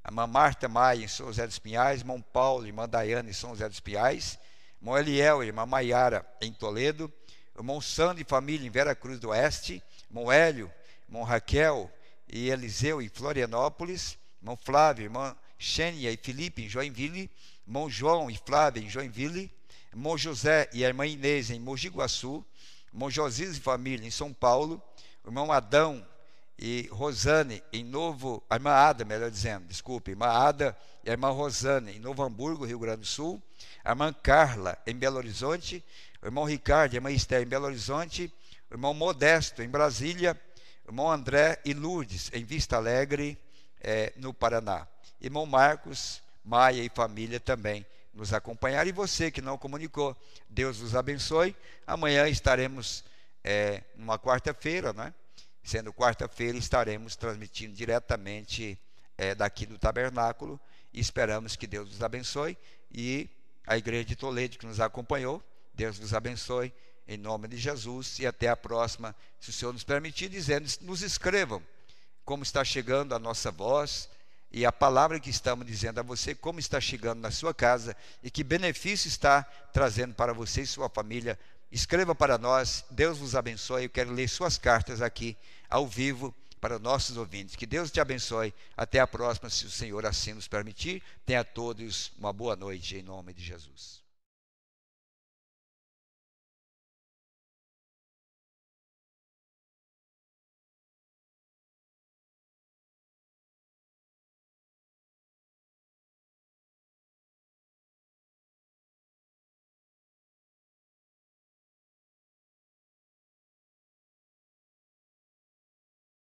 a irmã Marta Maia em São José dos Pinhais, irmão Paulo, irmã Daiane em São José dos Pinhais, irmão Eliel e irmã Maiara em Toledo, irmão Sandro e família em Vera Cruz do Oeste, irmão Hélio, irmão Raquel e Eliseu em Florianópolis, irmão Flávio, irmã Xênia e Felipe em Joinville, irmão João e Flávia em Joinville, irmão José e a irmã Inês em Mogi Guaçu, irmão Josias e família em São Paulo, irmão Adão e Rosane em a irmã Ada, melhor dizendo, desculpe, irmã Ada e a irmã Rosane em Novo Hamburgo, Rio Grande do Sul, a irmã Carla em Belo Horizonte, o irmão Ricardo e a irmã Esther em Belo Horizonte, o irmão Modesto em Brasília, o irmão André e Lourdes em Vista Alegre, no Paraná. Irmão Marcos, Maia e família também nos acompanharam. E você que não comunicou, Deus vos abençoe. Amanhã estaremos numa quarta-feira, né? Sendo quarta-feira, estaremos transmitindo diretamente daqui do tabernáculo, e esperamos que Deus nos abençoe. E a igreja de Toledo que nos acompanhou, Deus nos abençoe em nome de Jesus, e até a próxima, se o Senhor nos permitir, dizendo, nos escrevam como está chegando a nossa voz e a palavra que estamos dizendo a você, como está chegando na sua casa e que benefício está trazendo para você e sua família. Escreva para nós. Deus vos abençoe. Eu quero ler suas cartas aqui ao vivo para nossos ouvintes. Que Deus te abençoe. Até a próxima, se o Senhor assim nos permitir. Tenha a todos uma boa noite em nome de Jesus.